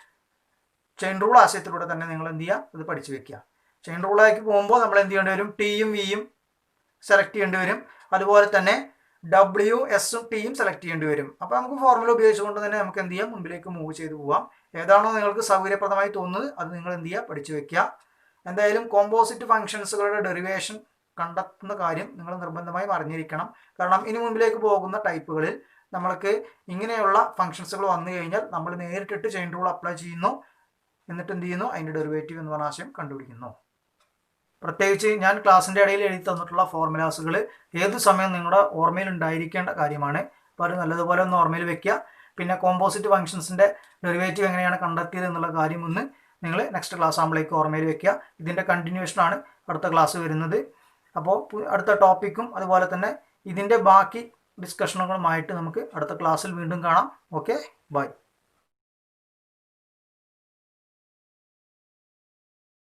ചെയിൻ റൂൾ ആശയത്തിലൂടെ തന്നെ നിങ്ങൾ എന്ത് ചെയ്യുക, ഇത് പഠിച്ചു വെക്കുക. ചെയിൻ റൂളിലേക്ക് പോകുമ്പോൾ നമ്മൾ എന്ത് ചെയ്യേണ്ടി വരും, ടിയും വിയും സെലക്ട് ചെയ്യേണ്ടി വരും, അതുപോലെ തന്നെ ഡബ്ല്യു എസും ടിയും സെലക്ട് ചെയ്യേണ്ടി വരും. അപ്പോൾ നമുക്ക് ഫോർമുല ഉപയോഗിച്ചുകൊണ്ട് തന്നെ നമുക്ക് എന്ത് ചെയ്യാം, മുൻപിലേക്ക് മൂവ് ചെയ്ത് പോവാം. ഏതാണോ നിങ്ങൾക്ക് സൗകര്യപ്രദമായി തോന്നുന്നത് അത് നിങ്ങൾ എന്ത് ചെയ്യുക, പഠിച്ചു വെക്കുക. എന്തായാലും കോമ്പോസിറ്റ് ഫംഗ്ഷൻസുകളുടെ ഡെറിവേഷൻ കണ്ടെത്തുന്ന കാര്യം നിങ്ങൾ നിർബന്ധമായും അറിഞ്ഞിരിക്കണം. കാരണം ഇനി മുൻപിലേക്ക് പോകുന്ന ടൈപ്പുകളിൽ നമ്മൾക്ക് ഇങ്ങനെയുള്ള ഫംഗ്ഷൻസുകൾ വന്നു കഴിഞ്ഞാൽ നമ്മൾ നേരിട്ടിട്ട് ചെയിൻ റൂൾ അപ്ലൈ ചെയ്യുന്നു, എന്നിട്ട് എന്ത് ചെയ്യുന്നു, അതിൻ്റെ ഡെറിവേറ്റീവ് എന്ന് പറഞ്ഞ ആശയം കണ്ടുപിടിക്കുന്നു. പ്രത്യേകിച്ച് ഞാൻ ക്ലാസ്സിൻ്റെ ഇടയിൽ എഴുതി തന്നിട്ടുള്ള ഫോർമുലാസുകൾ ഏത് സമയം നിങ്ങളുടെ ഓർമ്മയിൽ ഉണ്ടായിരിക്കേണ്ട കാര്യമാണ്. അപ്പോൾ അത് നല്ലതുപോലെ ഒന്ന് ഓർമ്മയിൽ വെക്കുക. പിന്നെ കോമ്പോസിറ്റ് ഫംഗ്ഷൻസിൻ്റെ ഡെറിവേറ്റീവ് എങ്ങനെയാണ് കണ്ടെത്തിയത് എന്നുള്ള കാര്യം ഒന്ന് നിങ്ങൾ നെക്സ്റ്റ് ക്ലാസ് ആകുമ്പോഴേക്ക് ഓർമ്മയിൽ വെക്കുക. ഇതിൻ്റെ കണ്ടിന്യൂഷനാണ് അടുത്ത ക്ലാസ് വരുന്നത്. അപ്പോൾ അടുത്ത ടോപ്പിക്കും അതുപോലെ തന്നെ ഇതിൻ്റെ ബാക്കി ഡിസ്കഷനുകളുമായിട്ട് നമുക്ക് അടുത്ത ക്ലാസ്സിൽ വീണ്ടും കാണാം. Okay, by.